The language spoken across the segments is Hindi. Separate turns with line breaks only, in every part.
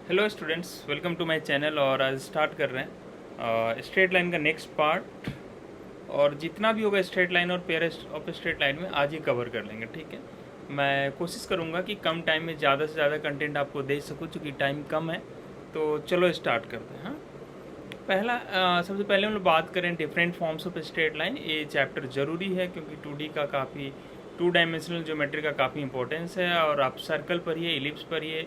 Hello students, welcome to my channel. और आज स्टार्ट कर रहे हैं स्ट्रेट लाइन का नेक्स्ट पार्ट। और जितना भी होगा स्ट्रेट लाइन और पेयर ऑफ स्ट्रेट लाइन में आज ही कवर कर लेंगे, ठीक है। मैं कोशिश करूँगा कि कम टाइम में ज़्यादा से ज़्यादा कंटेंट आपको दे सकूँ, चूँकि टाइम कम है। तो चलो स्टार्ट करते हैं। हाँ, सबसे पहले हम लोग बात करें different forms of straight line. ये चैप्टर ज़रूरी है क्योंकि 2D का काफ़ी 2 डायमेंशनल ज्योमेट्री का काफ़ी इंपॉर्टेंस है। और आप सर्कल पढ़िए, इलिप्स पढ़िए,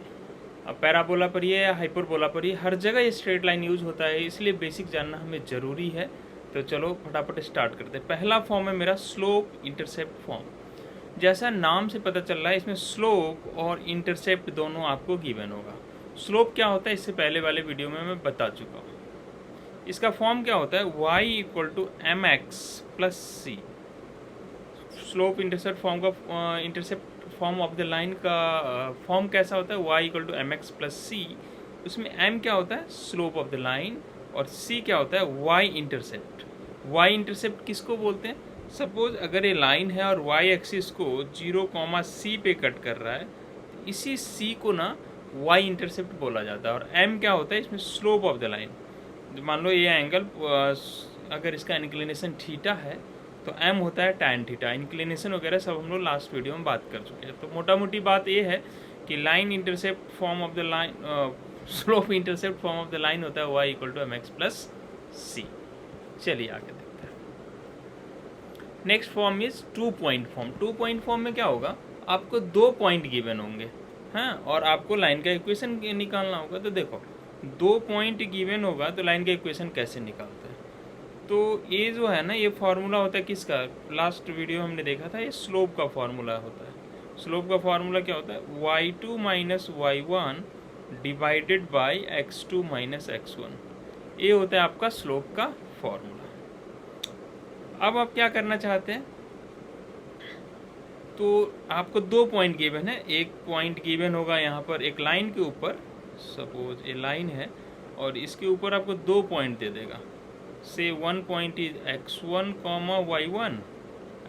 पैराबोला पढ़िए या हाइपरबोला पढ़िए, हर जगह ये स्ट्रेट लाइन यूज होता है, इसलिए बेसिक जानना हमें ज़रूरी है। तो चलो फटाफट स्टार्ट करते हैं। पहला फॉर्म है मेरा स्लोप इंटरसेप्ट फॉर्म। जैसा नाम से पता चल रहा है, इसमें स्लोप और इंटरसेप्ट दोनों आपको गिवन होगा। स्लोप क्या होता है इससे पहले वाले वीडियो में मैं बता चुका हूँ। इसका फॉर्म क्या होता है, y = mx+c। Slope intercept form का intercept form of the line का फॉर्म कैसा होता है, y = mx+c। उसमें m क्या होता है, स्लोप ऑफ द लाइन, और c क्या होता है, y इंटरसेप्ट। y इंटरसेप्ट किसको बोलते हैं, सपोज अगर ये लाइन है और y एक्सिस को 0, c पे कट कर रहा है, तो इसी c को ना y इंटरसेप्ट बोला जाता है। और m क्या होता है इसमें, स्लोप ऑफ द लाइन। मान लो ये एंगल अगर इसका इंक्लिनेशन थीटा है तो m होता है tan थीटा। इंक्लिनेशन वगैरह सब हम लोग लास्ट वीडियो में बात कर चुके हैं। तो मोटा मोटी बात ये है कि line intercept form of the line, slope intercept form of the line होता है y = mx+c। चलिए आगे देखते हैं। Next form is 2 point form. 2 point form में क्या होगा, आपको 2 पॉइंट गिवन होंगे, हाँ, और आपको लाइन का इक्वेशन निकालना होगा। तो देखो 2 पॉइंट गिवन होगा तो लाइन का इक्वेशन कैसे निकालते हैं। तो ये जो है ना, ये फार्मूला होता है किसका, लास्ट वीडियो हमने देखा था, ये स्लोप का फार्मूला होता है। स्लोप का फार्मूला क्या होता है, y2 - y1 divided by x2 - x1। ये होता है आपका स्लोप का फार्मूला। अब आप क्या करना चाहते हैं, तो आपको 2 पॉइंट गिवन है। एक पॉइंट गिवन होगा यहाँ पर एक लाइन के ऊपर, सपोज ये लाइन है और इसके ऊपर आपको 2 पॉइंट दे देगा। say one point is x1, y1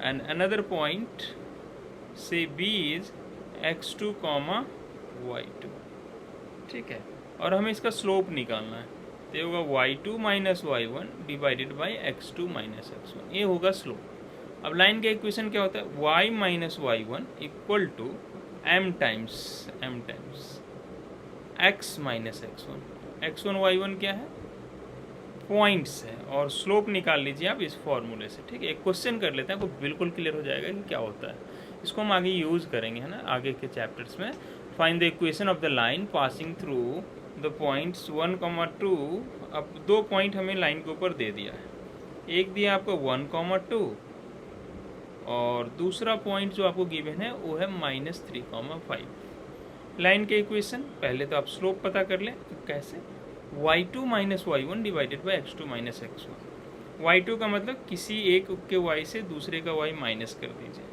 and another point say b is x2, y2, ठीक है। और हमें इसका स्लोप निकालना है, तो ये होगा y2 - y1 divided by x2 - x1, ये होगा स्लोप। अब लाइन का इक्वेशन क्या होता है, y - y1 = m times x - x1। x1 y1 क्या है, पॉइंट्स है, और स्लोप निकाल लीजिए आप इस फॉर्मूले से, ठीक है। एक क्वेश्चन कर लेते हैं, आपको बिल्कुल क्लियर हो जाएगा कि क्या होता है। इसको हम आगे यूज़ करेंगे, है ना, आगे के चैप्टर्स में। Find the equation of the line passing through the points 1, 2। अब 2 पॉइंट हमें लाइन के ऊपर दे दिया है। एक दिया आपको 1, 2, और दूसरा पॉइंट जो आपको गिवन है वो है -3, 5। लाइन के इक्वेशन पहले तो आप स्लोप पता कर लें, तो कैसे, y2 - y1 divided by x2 - x1। y2 का मतलब किसी एक के y से दूसरे का y माइनस कर दीजिए।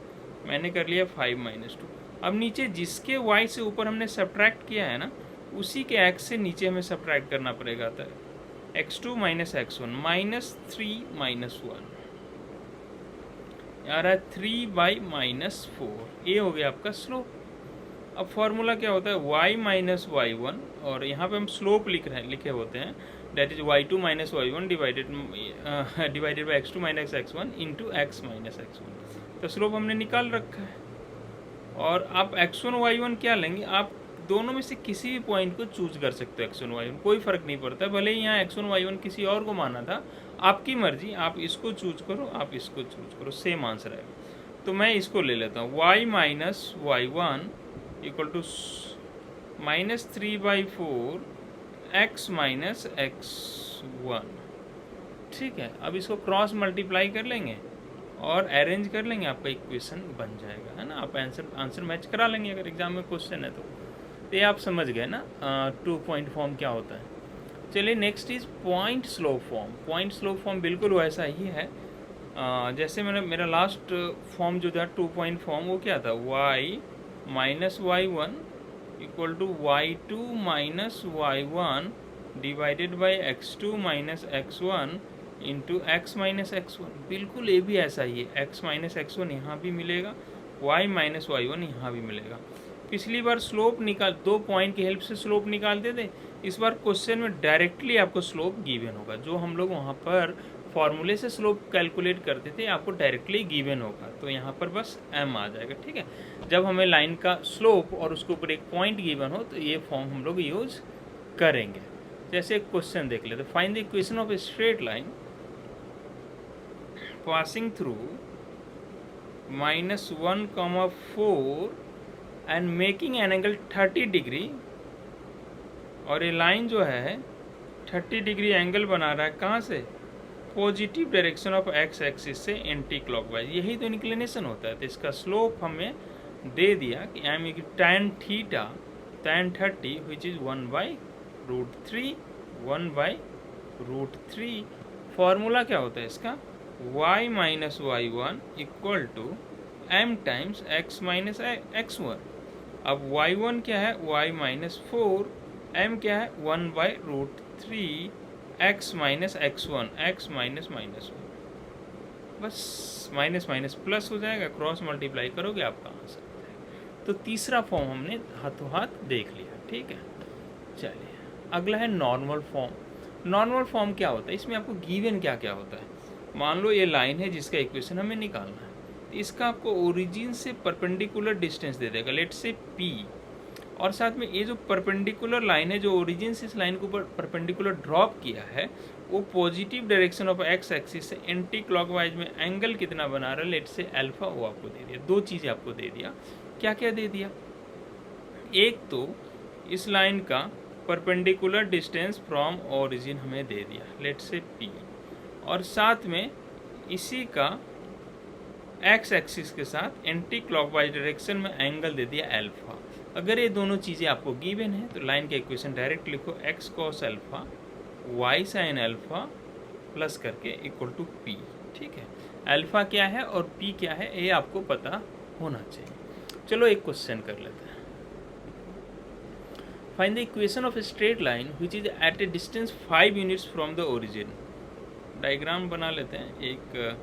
मैंने कर लिया 5 - 2। अब नीचे जिसके y से ऊपर हमने सब्ट्रैक्ट किया है ना, उसी के x से नीचे हमें सब्ट्रैक्ट करना पड़ेगा। तो x2 - x1 -3 - 1 आ रहा है 3/-4। ये हो गया आपका स्लोप। अब फॉर्मूला क्या होता है, y - y1, और यहाँ पे हम स्लोप लिखे होते हैं, that is y2 - y1 divided by x2 - x1 into x - x1। तो स्लोप हमने निकाल रखा है। और आप x1 y1 क्या लेंगे, आप दोनों में से किसी भी पॉइंट को चूज कर सकते हो। x1 y1 कोई फ़र्क नहीं पड़ता, भले ही यहाँ x1 y1 किसी और को माना था, आपकी मर्जी, आप इसको चूज करो, आप इसको चूज करो, सेम आंसर आएगा। तो मैं इसको ले लेता हूँ, y - y1 = -3/4 x - x1, ठीक है। अब इसको क्रॉस मल्टीप्लाई कर लेंगे और अरेंज कर लेंगे, आपका इक्वेशन बन जाएगा, है ना। आप आंसर मैच करा लेंगे अगर एग्जाम में क्वेश्चन है तो। ये आप समझ गए ना 2 पॉइंट फॉर्म क्या होता है। चलिए next is point slope form. Point slope form बिल्कुल वैसा ही है जैसे मेरा लास्ट फॉर्म जो था 2 पॉइंट फॉर्म, वो क्या था, y - y1 = y2 - y1 divided by x2 - x1 into x - x1। बिल्कुल ये भी ऐसा ही है, x - x1 यहाँ भी मिलेगा, y - y1 यहाँ भी मिलेगा। पिछली बार स्लोप निकाल 2 पॉइंट की हेल्प से स्लोप निकालते थे, इस बार क्वेश्चन में डायरेक्टली आपको स्लोप गिवन होगा। जो हम लोग वहाँ पर फॉर्मूले से स्लोप कैलकुलेट करते थे आपको डायरेक्टली गिवन होगा, तो यहाँ पर बस m आ जाएगा। ठीक है, जब हमें लाइन का स्लोप और उसके ऊपर एक पॉइंट गिवन हो तो ये फॉर्म हम लोग यूज करेंगे। जैसे एक क्वेश्चन देख लेते, find the equation of a straight line passing through -1, 4 and making an angle 30 degree. और ये लाइन जो है 30 डिग्री एंगल बना रहा है कहाँ से, positive direction of x axis से एंटी क्लॉकवाइज, यही तो इंक्लिनेशन होता है। तो इसका स्लोप हमें दे दिया कि m tan theta tan 30 which is 1/√3, 1/√3। Formula क्या होता है इसका, y minus y1 equal to m times x minus x1। अब y1 क्या है, y माइनस 4, m क्या है 1/√3 x minus x1, x minus -1, बस माइनस माइनस प्लस हो जाएगा, क्रॉस मल्टीप्लाई करोगे आपका आंसर। तो तीसरा फॉर्म हमने हाथों हाथ देख लिया। ठीक है, चलिए अगला है नॉर्मल फॉर्म। नॉर्मल फॉर्म क्या होता है, इसमें आपको गिवन क्या क्या होता है। मान लो ये लाइन है जिसका इक्वेशन हमें निकालना है, इसका आपको ओरिजिन से परपेंडिकुलर डिस्टेंस दे देगा, लेट्स से p, और साथ में ये जो परपेंडिकुलर लाइन है जो ओरिजिन से इस लाइन के ऊपर परपेंडिकुलर ड्रॉप किया है वो positive direction of x axis से एंटी क्लॉकवाइज में एंगल कितना बना रहा है, लेट्स से अल्फा, वो आपको दे दिया। दो चीज़ें आपको दे दिया, क्या क्या दे दिया, एक तो इस लाइन का परपेंडिकुलर डिस्टेंस फ्रॉम ओरिजिन हमें दे दिया, लेट्स से p, और साथ में इसी का एक्स एक्सिस के साथ एंटी क्लॉकवाइज डायरेक्शन में एंगल दे दिया अल्फा। अगर ये दोनों चीज़ें आपको गिवन है तो लाइन का इक्वेशन डायरेक्ट लिखो, x cos alpha y sin alpha plus करके इक्वल टू p। ठीक है, अल्फा क्या है और p क्या है ये आपको पता होना चाहिए। चलो एक क्वेश्चन कर लेते हैं, find the equation of a straight line which is at a distance 5 units from the origin. Diagram बना लेते हैं, एक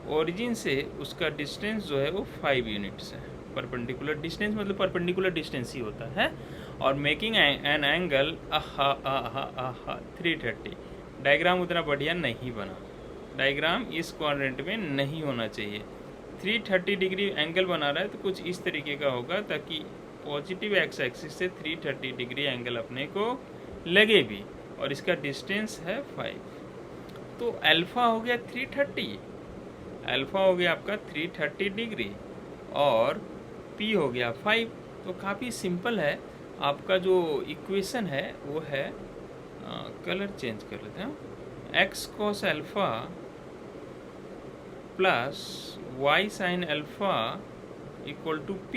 ओरिजिन से उसका डिस्टेंस जो है वो 5 यूनिट्स है। परपेंडिकुलर डिस्टेंस मतलब परपेंडिकुलर डिस्टेंस ही होता है, और मेकिंग एन एंगल 330। डायग्राम उतना बढ़िया नहीं बना, डायग्राम इस क्वाड्रेंट में नहीं होना चाहिए। 330 डिग्री एंगल बना रहा है तो कुछ इस तरीके का होगा ताकि पॉजिटिव एक्स एक्सिस से 330 डिग्री एंगल अपने को लगे भी, और इसका डिस्टेंस है 5। तो अल्फा हो गया 330, अल्फा हो गया आपका 330 डिग्री, और p हो गया 5। तो काफ़ी सिंपल है, आपका जो इक्वेशन है वो है, कलर चेंज कर लेते हैं, x cos alpha plus y sin alpha equal to p।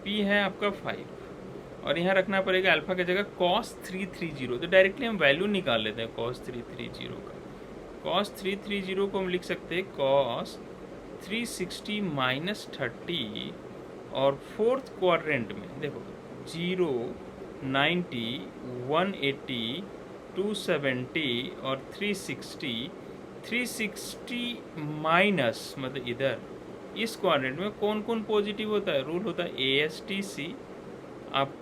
p है आपका 5, और यहाँ रखना पड़ेगा अल्फा की जगह cos 330। तो डायरेक्टली हम वैल्यू निकाल लेते हैं cos 330 का। cos 330 को हम लिख सकते हैं cos 360 माइनस 30, और फोर्थ क्वाड्रेंट में देखो 0, 90, 180, 270 और 360। 360 माइनस मतलब इधर इस क्वाड्रेंट में कौन कौन पॉजिटिव होता है, रूल होता है ASTC, आप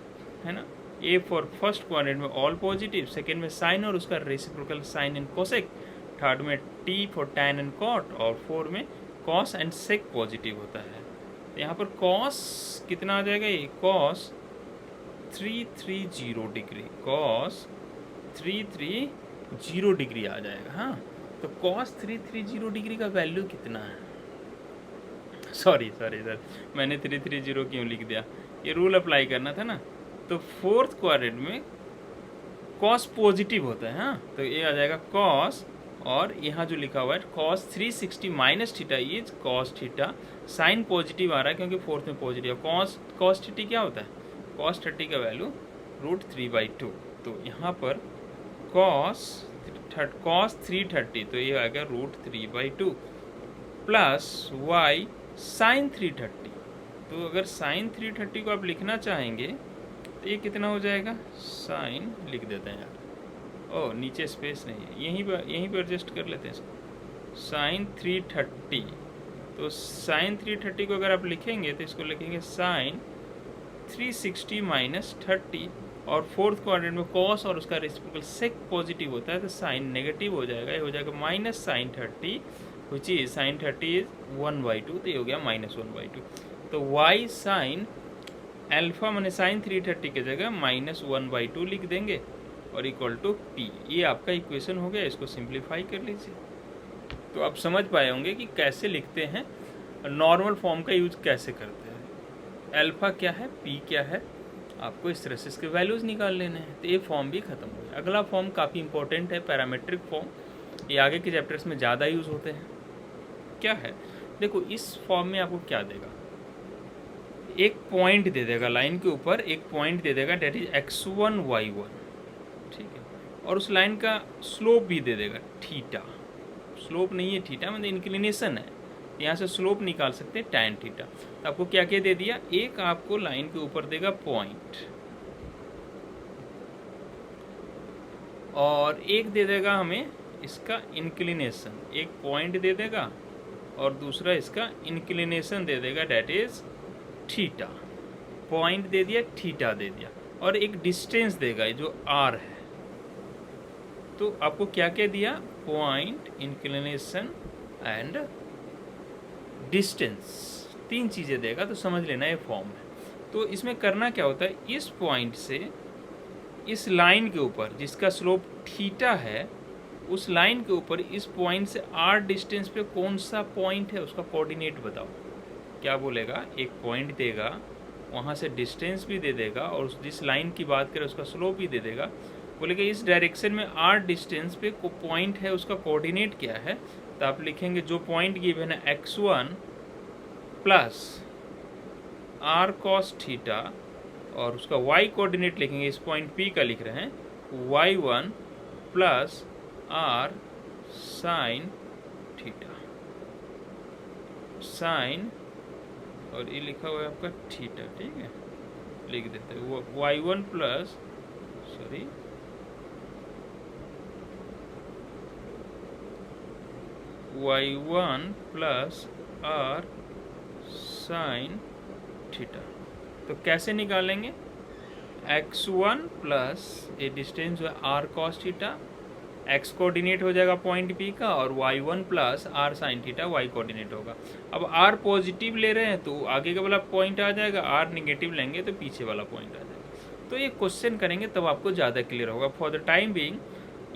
है ना, A फॉर फर्स्ट क्वाड्रेंट में ऑल पॉजिटिव, सेकेंड में साइन और उसका reciprocal sine and cosec, third में T for tan and cot, और फोर्थ में कॉस एंड सेक पॉजिटिव होता है। तो यहाँ पर कॉस कितना आ जाएगा, ये कॉस 330 डिग्री, कॉस 330 डिग्री आ जाएगा। हाँ, तो कॉस 330 डिग्री का वैल्यू कितना है, सॉरी सर मैंने 330 क्यों लिख दिया, ये रूल अप्लाई करना था ना। तो फोर्थ क्वाड्रेंट में कॉस पॉजिटिव होता है। हाँ, तो ये आ जाएगा कॉस, और यहाँ जो लिखा हुआ है cos 360 minus theta is cos theta, sine positive आ रहा है क्योंकि फोर्थ में पॉजिटिव है। cos 30 क्या होता है, cos 30 का वैल्यू √3/2। तो यहाँ पर cos 330, तो ये आएगा √3/2 प्लस y sin 330। तो अगर sin 330 को आप लिखना चाहेंगे तो ये कितना हो जाएगा, साइन लिख देते हैं यार, ओह नीचे स्पेस नहीं है, यहीं पर एडजस्ट कर लेते हैं इसको, साइन 330। तो साइन 330 को अगर आप लिखेंगे तो इसको लिखेंगे साइन 360 माइनस 30, और फोर्थ क्वाड्रेंट में कॉस और उसका रेसिप्रोकल सेक पॉजिटिव होता है तो साइन नेगेटिव हो जाएगा, ये हो जाएगा minus sine 30 which is sine 30 is 1/2, तो ये हो गया माइनस 1/2। तो y साइन अल्फा मैंने साइन 330 की जगह माइनस 1/2 लिख देंगे और इक्वल टू p। ये आपका इक्वेशन हो गया, इसको सिंप्लीफाई कर लीजिए। तो आप समझ पाए होंगे कि कैसे लिखते हैं, नॉर्मल फॉर्म का यूज कैसे करते हैं। अल्फा क्या है, p क्या है, आपको इस तरह से इसके वैल्यूज़ निकाल लेने हैं। तो ये फॉर्म भी खत्म हो गया। अगला फॉर्म काफ़ी इंपॉर्टेंट है, पैरामेट्रिक फॉर्म। ये आगे के चैप्टर्स में ज़्यादा यूज़ होते हैं। क्या है, देखो इस फॉर्म में आपको क्या देगा, एक पॉइंट दे देगा लाइन के ऊपर, एक पॉइंट दे देगा डेट इज x1 y1, ठीक है, और उस लाइन का स्लोप भी दे देगा थीटा। स्लोप नहीं है थीटा, मतलब इंक्लिनेशन है, यहाँ से स्लोप निकाल सकते हैं tan थीटा। तो आपको क्या क्या दे दिया, एक आपको लाइन के ऊपर देगा पॉइंट, और एक दे देगा हमें इसका इंक्लिनेशन, एक पॉइंट दे देगा और दूसरा इसका इंक्लिनेशन दे देगा डेट इज थीटा। पॉइंट दे दिया, थीटा दे दिया, और एक डिस्टेंस देगा जो r है। तो आपको क्या क्या दिया, पॉइंट, इंक्लिनेशन एंड डिस्टेंस, तीन चीज़ें देगा। तो समझ लेना ये फॉर्म है। तो इसमें करना क्या होता है, इस पॉइंट से इस लाइन के ऊपर जिसका स्लोप थीटा है, उस लाइन के ऊपर इस पॉइंट से r डिस्टेंस पे कौन सा पॉइंट है उसका कोऑर्डिनेट बताओ। क्या बोलेगा, एक पॉइंट देगा, वहाँ से डिस्टेंस भी दे देगा, और जिस लाइन की बात करें उसका स्लोप भी दे देगा। बोलेगा इस डायरेक्शन में r डिस्टेंस पे को पॉइंट है, उसका कोऑर्डिनेट क्या है। तो आप लिखेंगे जो पॉइंट गिवन है x1 plus r cos theta, और उसका y कोऑर्डिनेट लिखेंगे, इस पॉइंट P का लिख रहे हैं, y1 plus r sine theta, sine और ये लिखा हुआ है आपका थीटा, ठीक है, लिख देते हैं वो y1 plus y1 plus r sine theta. तो कैसे निकालेंगे, x1 प्लस ये डिस्टेंस जो है r cos theta, x coordinate हो जाएगा पॉइंट P का, और y1 plus r sine theta y coordinate होगा। अब r पॉजिटिव ले रहे हैं तो आगे का वाला पॉइंट आ जाएगा, r निगेटिव लेंगे तो पीछे वाला पॉइंट आ जाएगा। तो ये क्वेश्चन करेंगे तब आपको ज़्यादा क्लियर होगा। फॉर द टाइम बीइंग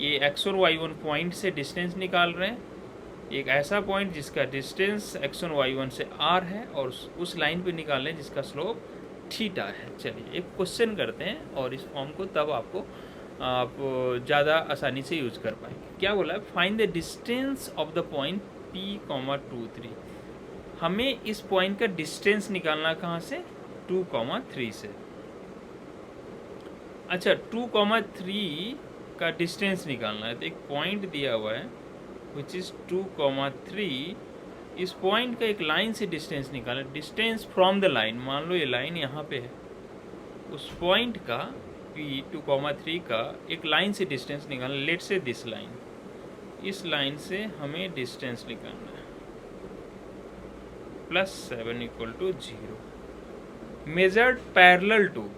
ये x और y1 पॉइंट से डिस्टेंस निकाल रहे हैं, एक ऐसा पॉइंट जिसका डिस्टेंस x1 y1 से r है, और उस लाइन पे निकाल रहे हैं जिसका स्लोप थीटा है। चलिए एक क्वेश्चन करते हैं, और इस फॉर्म को तब आपको आप ज़्यादा आसानी से यूज कर पाएंगे। क्या बोला है, find the distance of the point P, 2, 3। हमें इस पॉइंट का डिस्टेंस निकालना कहाँ से, 2, 3 से। अच्छा 2, 3 का डिस्टेंस निकालना है, तो एक पॉइंट दिया हुआ है विच इज़ 2, 3। इस पॉइंट का एक लाइन से डिस्टेंस निकालना, डिस्टेंस फ्रॉम द लाइन, मान लो ये लाइन यहाँ पे है, उस पॉइंट का P 2, 3 का एक लाइन से डिस्टेंस निकालना। लेट से दिस लाइन, इस लाइन से हमें डिस्टेंस निकालना है, +7 = 0। मेजर्ड पैरेलल टू,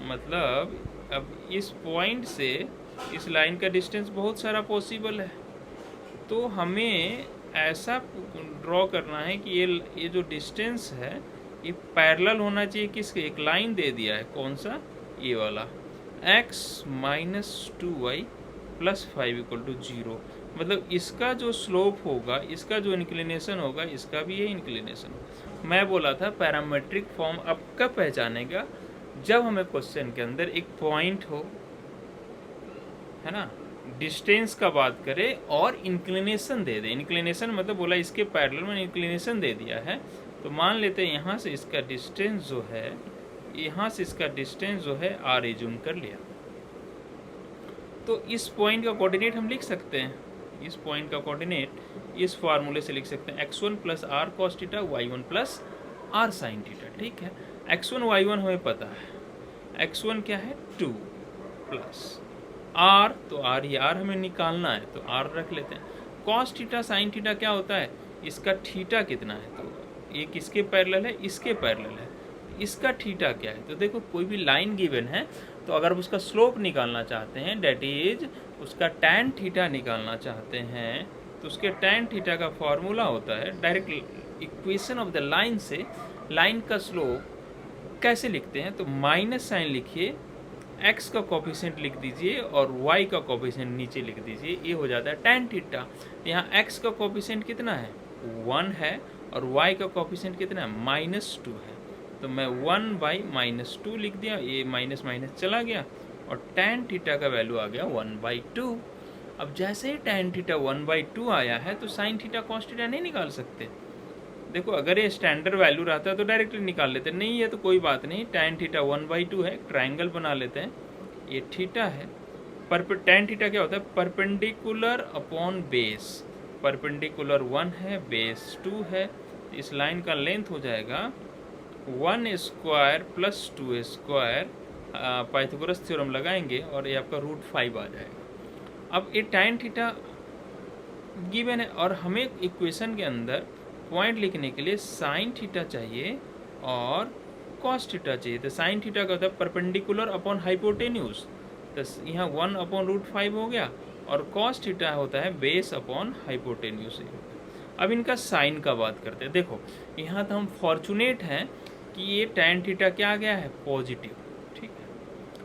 मतलब अब इस पॉइंट से इस लाइन का डिस्टेंस बहुत सारा पॉसिबल है, तो हमें ऐसा ड्रॉ करना है कि ये जो डिस्टेंस है ये पैरेलल होना चाहिए किसके, एक लाइन दे दिया है, कौन सा, ये वाला, x - 2y + 5 = 0। मतलब इसका जो स्लोप होगा, इसका जो इंक्लिनेशन होगा, इसका भी ये इंक्लिनेशन होगा। मैं बोला था पैरामेट्रिक फॉर्म अब कब पहचानेगा, जब हमें क्वेश्चन के अंदर एक पॉइंट हो, है ना, डिस्टेंस का बात करें और इंक्लिनेशन दे दे। इंक्लिनेशन मतलब बोला इसके पैरेलल में इंक्लिनेशन दे दिया है, तो मान लेते हैं यहाँ से इसका डिस्टेंस जो है, यहाँ से इसका डिस्टेंस जो है r एज्यूम कर लिया, तो इस पॉइंट का कोऑर्डिनेट हम लिख सकते हैं। इस पॉइंट का कोऑर्डिनेट इस फार्मूले से लिख सकते हैं, x1 + r cos theta, y1 + r sin theta. ठीक है, x1 y1 हमें पता है, x1 क्या है 2 प्लस r, तो r, ये r हमें निकालना है तो r रख लेते हैं। cos थीटा sin थीटा क्या होता है, इसका थीटा कितना है, तो ये किसके पैरेलल है, इसके पैरेलल है, इसका थीटा क्या है। तो देखो कोई भी लाइन गिवन है तो अगर उसका स्लोप निकालना चाहते हैं, डेट इज उसका टैन थीटा निकालना चाहते हैं, तो उसके टैन थीटा का फॉर्मूला होता है direct equation of the line से लाइन का स्लोप कैसे लिखते हैं, तो माइनस साइन लिखिए, x का कोफिशिएंट लिख दीजिए और y का कोफिशिएंट नीचे लिख दीजिए, ये हो जाता है टैन थीटा। यहाँ x का कोफिशिएंट कितना है, 1 है, और y का कोफिशिएंट कितना है, -2 है, तो मैं 1/-2 लिख दिया, ये माइनस माइनस चला गया और टैन थीटा का वैल्यू आ गया 1/2। अब जैसे ही टैन थीटा 1/2 आया है तो साइन थीटा कॉस थीटा नहीं निकाल सकते। देखो अगर ये स्टैंडर्ड वैल्यू रहता है तो डायरेक्टली निकाल लेते, नहीं है तो कोई बात नहीं, टैन थीटा 1/2 है, ट्रायंगल बना लेते हैं, ये थीटा है, टैन थीटा क्या होता है, परपेंडिकुलर अपॉन बेस, परपेंडिकुलर 1 है, बेस 2 है, इस लाइन का लेंथ हो जाएगा 1² + 2², पाइथागोरस थ्योरम लगाएंगे और ये आपका √5 आ जाएगा। अब ये टैन थीटा गिवन है और हमें इक्वेशन के अंदर पॉइंट लिखने के लिए साइन थीटा चाहिए और कॉस थीटा चाहिए। तो साइन थीटा का होता है परपेंडिकुलर अपॉन हाइपोटेन्यूज, तो यहाँ 1/√5 हो गया, और कॉस थीटा होता है बेस अपॉन हाइपोटेन्यूज। अब इनका साइन का बात करते हैं। देखो यहाँ तो हम फॉर्चुनेट हैं कि ये टैन थीटा क्या आ गया है, पॉजिटिव, ठीक है,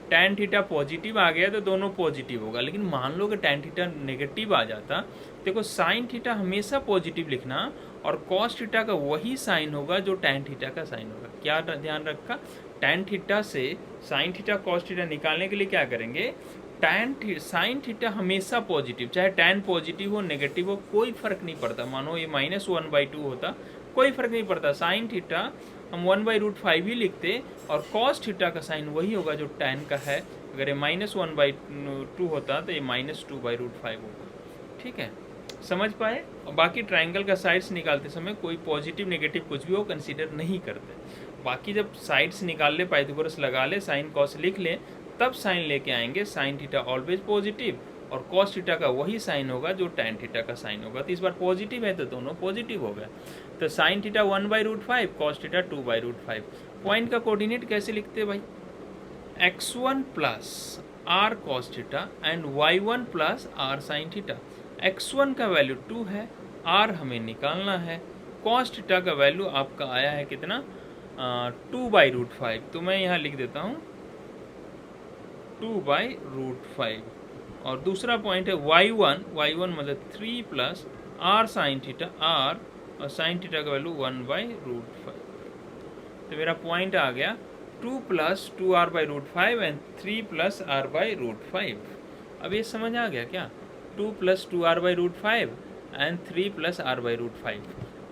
टैन थीटा पॉजिटिव आ गया तो दोनों पॉजिटिव होगा, लेकिन मान लो कि टैन थीटा नेगेटिव आ जाता, देखो साइन थीटा हमेशा पॉजिटिव लिखना और कॉस थीटा का वही साइन होगा जो टैन थीटा का साइन होगा। क्या ध्यान रखा, टैन थीटा से साइन थीटा कॉस थीटा निकालने के लिए क्या करेंगे, साइन थीटा हमेशा पॉजिटिव, चाहे टैन पॉजिटिव हो नेगेटिव हो कोई फर्क नहीं पड़ता, मानो ये -1/2 होता कोई फर्क नहीं पड़ता, साइन थीटा हम 1/√5 ही लिखते और कॉस थीटा का साइन वही होगा जो टैन का है। अगर ये -1/2 होता तो ये -2/√5 होगा, ठीक है, समझ पाए। और बाकी ट्रायंगल का साइड्स निकालते समय कोई पॉजिटिव नेगेटिव कुछ भी हो कंसीडर नहीं करते, बाकी जब साइड्स निकाल ले, पाइथागोरस लगा ले, साइन कॉस लिख ले, तब साइन लेके आएंगे, साइन थीटा ऑलवेज पॉजिटिव और कॉस थीटा का वही साइन होगा जो टैन थीटा का साइन होगा। तो इस बार पॉजिटिव है तो दोनों पॉजिटिव हो गए, तो sine theta 1/√5, cos theta 2/√5। Point का कोऑर्डिनेट कैसे लिखते हैं भाई, x1 + r cos theta and y1 + r sin theta. x1 का वैल्यू 2 है, r हमें निकालना है, cos थीटा का वैल्यू आपका आया है कितना, 2/√5, तो मैं यहाँ लिख देता हूँ 2/√5। और दूसरा पॉइंट है y1 मतलब 3 + r sin थीटा, r और sin थीटा का वैल्यू 1/√5। तो मेरा पॉइंट आ गया 2 + 2r/√5 एंड 3 + r/√5। अब ये समझ आ गया क्या, 2 + 2r/√5 एंड 3 + r/√5।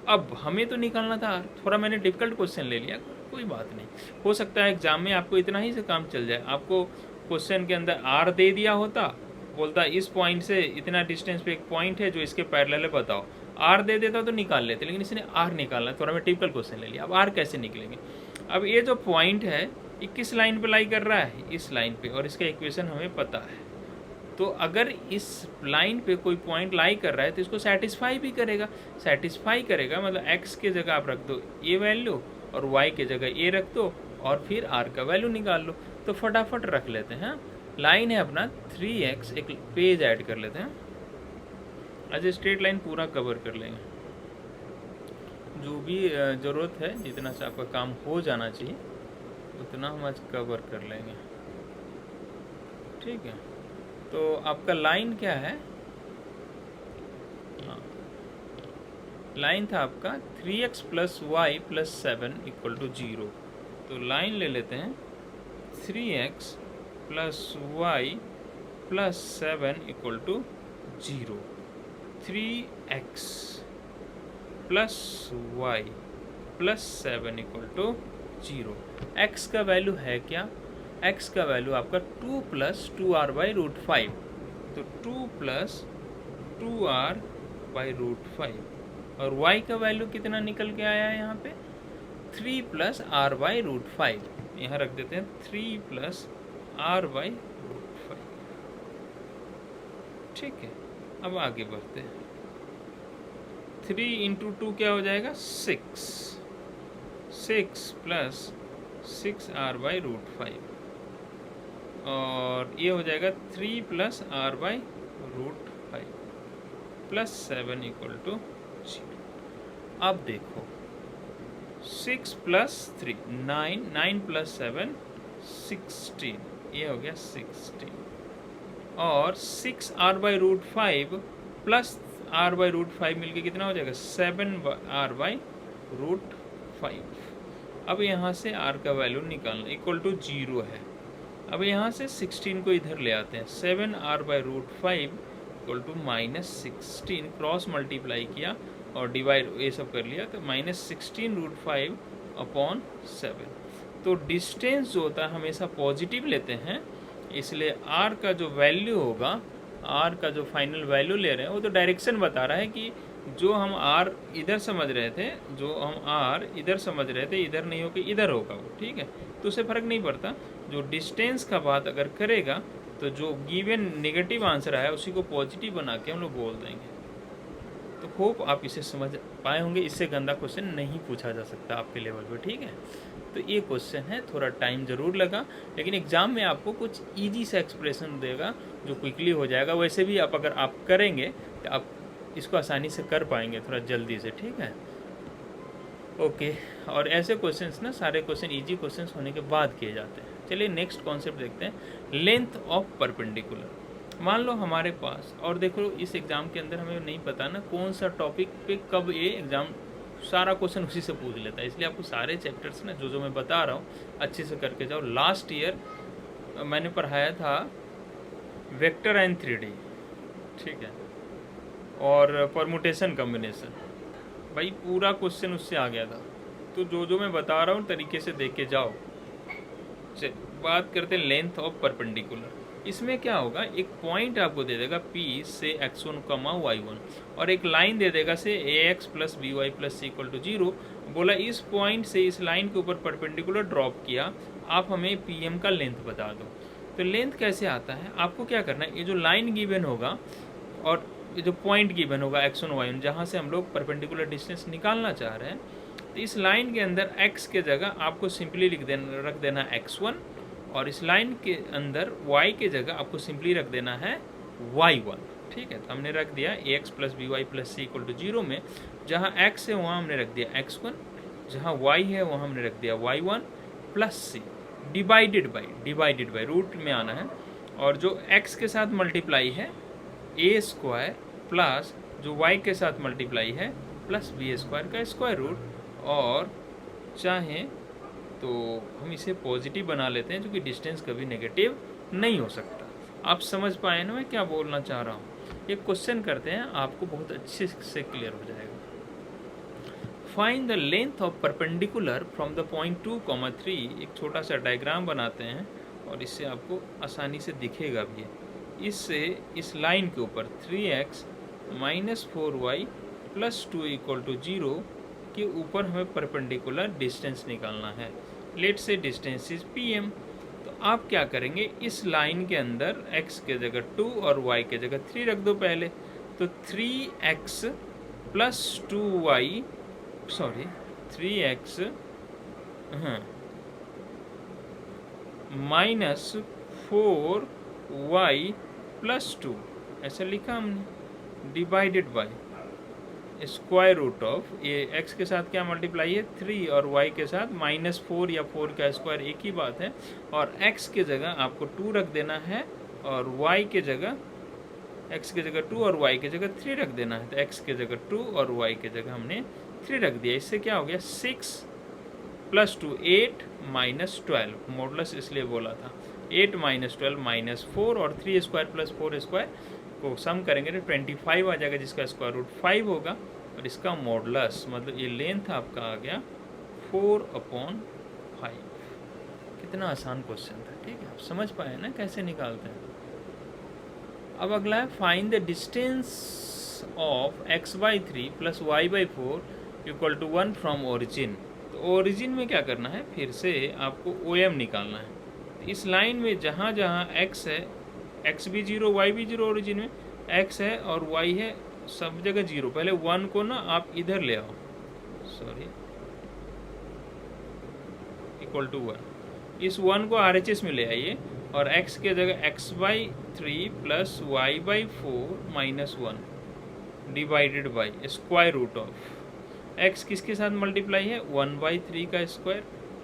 अब हमें तो निकालना था, थोड़ा मैंने डिफिकल्ट क्वेश्चन ले लिया, कोई बात नहीं, हो सकता है एग्जाम में आपको इतना ही से काम चल जाए। आपको क्वेश्चन के अंदर r दे दिया होता, बोलता इस पॉइंट से इतना डिस्टेंस पे एक पॉइंट है जो इसके पैरेलल है, बताओ, r दे देता तो निकाल लेते, लेकिन इसने r निकालना, थोड़ा मैं टिपिकल क्वेश्चन ले लिया। अब r कैसे निकलेंगे, अब ये जो पॉइंट है ये किस लाइन पे लाई कर रहा है, इस लाइन पे, और इसका इक्वेशन हमें पता है, तो अगर इस लाइन पे कोई पॉइंट लाई कर रहा है तो इसको सेटिस्फाई भी करेगा, सेटिस्फाई करेगा मतलब x के जगह आप रख दो ये वैल्यू और y के जगह ये रख दो और फिर r का वैल्यू निकाल लो। तो फटाफट रख लेते हैं, लाइन है अपना 3x, एक पेज ऐड कर लेते हैं, आज स्ट्रेट लाइन पूरा कवर कर लेंगे, जो भी ज़रूरत है जितना से आपका काम हो जाना चाहिए उतना हम आज कवर कर लेंगे, ठीक है। तो आपका लाइन क्या है, हाँ लाइन था आपका 3x + y + 7 = 0, तो लाइन ले लेते हैं 3x + y + 7 = 0, 3x + y + 7 = 0। x का वैल्यू है क्या, x का वैल्यू आपका 2 + 2r/√5, तो 2 + 2r/√5, और y का वैल्यू कितना निकल के आया है यहाँ पे, 3 + r/√5, यहाँ रख देते हैं 3 + r/√5, ठीक है। अब आगे बढ़ते हैं, 3 इंटू 2 क्या हो जाएगा 6, 6 प्लस 6r/√5 और ये हो जाएगा 3 plus r/√5 plus 7 equal to 0। अब देखो 6 प्लस 3 9, 9 प्लस 7 16, ये हो गया 16 और 6r/√5 प्लस r/√5 मिलके कितना हो जाएगा 7r/√5। अब यहाँ से r का वैल्यू निकालना इक्वल टू 0 है। अब यहाँ से 16 को इधर ले आते हैं, 7r/√5 equal to -16, cross multiply किया और डिवाइड ये सब कर लिया तो -16√5 अपॉन 7। तो डिस्टेंस जो होता है हमेशा पॉजिटिव लेते हैं, इसलिए r का जो वैल्यू होगा, r का जो फाइनल वैल्यू ले रहे हैं वो तो डायरेक्शन बता रहा है कि जो हम r इधर समझ रहे थे, जो हम r इधर समझ रहे थे इधर नहीं हो कि इधर होगा वो, ठीक है। तो उससे फ़र्क नहीं पड़ता, जो डिस्टेंस का बात अगर करेगा तो जो गिवन नेगेटिव आंसर आया उसी को पॉजिटिव बना के हम लोग बोल देंगे। तो होप आप इसे समझ पाए होंगे, इससे गंदा क्वेश्चन नहीं पूछा जा सकता आपके लेवल पे, ठीक है। तो ये क्वेश्चन है, थोड़ा टाइम ज़रूर लगा, लेकिन एग्ज़ाम में आपको कुछ इजी सा एक्सप्रेशन देगा जो क्विकली हो जाएगा। वैसे भी आप अगर आप करेंगे तो आप इसको आसानी से कर पाएंगे थोड़ा जल्दी से, ठीक है। ओके, और ऐसे क्वेश्चंस ना सारे क्वेश्चन इजी क्वेश्चंस होने के बाद किए जाते हैं। चलिए नेक्स्ट कॉन्सेप्ट देखते हैं, लेंथ ऑफ परपेंडिकुलर। मान लो हमारे पास, और देखो इस एग्ज़ाम के अंदर हमें नहीं पता ना कौन सा टॉपिक पे कब ये एग्ज़ाम सारा क्वेश्चन उसी से पूछ लेता है, इसलिए आपको सारे चैप्टर्स ना जो मैं बता रहा हूँ अच्छे से करके जाओ। लास्ट ईयर मैंने पढ़ाया था वेक्टर एंड 3D, ठीक है, और परमुटेशन कम्बिनेशन, भाई पूरा क्वेश्चन उससे आ गया था। तो जो मैं बता रहा हूँ तरीके से देख के जाओ। चलिए बात करते हैं लेंथ ऑफ परपेंडिकुलर। इसमें क्या होगा, एक पॉइंट आपको दे देगा P से x1, y1 और एक लाइन दे देगा से ax plus by plus equal to 0। बोला इस पॉइंट से इस लाइन के ऊपर परपेंडिकुलर ड्रॉप किया, आप हमें PM का लेंथ बता दो। तो लेंथ कैसे आता है, आपको क्या करना है, ये जो लाइन गिवन होगा और ये जो पॉइंट गिवन होगा x1, y1, जहाँ से हम लोग परपेंडिकुलर डिस्टेंस निकालना चाह रहे हैं, तो इस लाइन के अंदर x के जगह आपको सिंपली रख देना x1 और इस लाइन के अंदर y के जगह आपको सिंपली रख देना है y1, ठीक है। तो हमने रख दिया ax plus by plus c equal to 0 में, जहाँ x है वहाँ हमने रख दिया x1, जहाँ y है वहाँ हमने रख दिया y1 plus c divided by root में आना है, और जो x के साथ मल्टीप्लाई है a स्क्वायर प्लस जो y के साथ मल्टीप्लाई है प्लस b स्क्वायर का स्क्वायर रूट, और चाहे तो हम इसे पॉजिटिव बना लेते हैं, जो कि डिस्टेंस कभी नेगेटिव नहीं हो सकता। आप समझ पाए ना मैं क्या बोलना चाह रहा हूँ। ये क्वेश्चन करते हैं, आपको बहुत अच्छे से क्लियर हो जाएगा। Find the length of perpendicular from the point 2, 3। एक छोटा सा डायग्राम बनाते हैं और इससे आपको आसानी से दिखेगा भी। इससे इस लाइन के ऊपर 3x minus 4y plus 2 equal to 0 के ऊपर हमें परपेंडिकुलर डिस्टेंस निकालना है। लेट से डिस्टेंस इज PM। तो आप क्या करेंगे, इस लाइन के अंदर x के जगह 2 और y के जगह 3 रख दो पहले। तो 3x plus 2y, sorry 3x minus 4y plus 2 ऐसा लिखा हमने, divided by square root of, ये x के साथ क्या मल्टीप्लाई है 3 और y के साथ -4 या 4 का स्क्वायर एक ही बात है, और x के जगह आपको 2 रख देना है और y के जगह x के जगह 2 और y के जगह 3 रख देना है। तो x के जगह 2 और y के जगह हमने 3 रख दिया। इससे क्या हो गया 6 प्लस 2 8 माइनस 12, मॉडुलस इसलिए बोला था 8 माइनस 12 माइनस 4 और 3 स्क्वायर प्लस 4 स्क्वायर को सम करेंगे तो 25 आ जाएगा, जिसका स्क्वायर रूट 5 होगा, और इसका मॉडुलस मतलब ये लेंथ आपका आ गया 4/5। कितना आसान क्वेश्चन था, ठीक है। आप समझ पाए ना कैसे निकालते हैं। अब अगला है find the distance of x/3 plus y/4 equal to 1 from origin. तो ओरिजिन में क्या करना है, फिर से आपको OM निकालना है। तो इस लाइन में जहाँ x है, x भी 0 y भी 0, ओरिजिन में x है और y है सब जगह जीरो, पहले 1 को ना आप इधर ले आओ, सॉरी, इक्वल टू 1, इस 1 को RHS में ले आइए और x के जगह x/3 plus y/4 minus 1 divided by square root of x किसके साथ मल्टीप्लाई है 1/3 का स्क्वायर,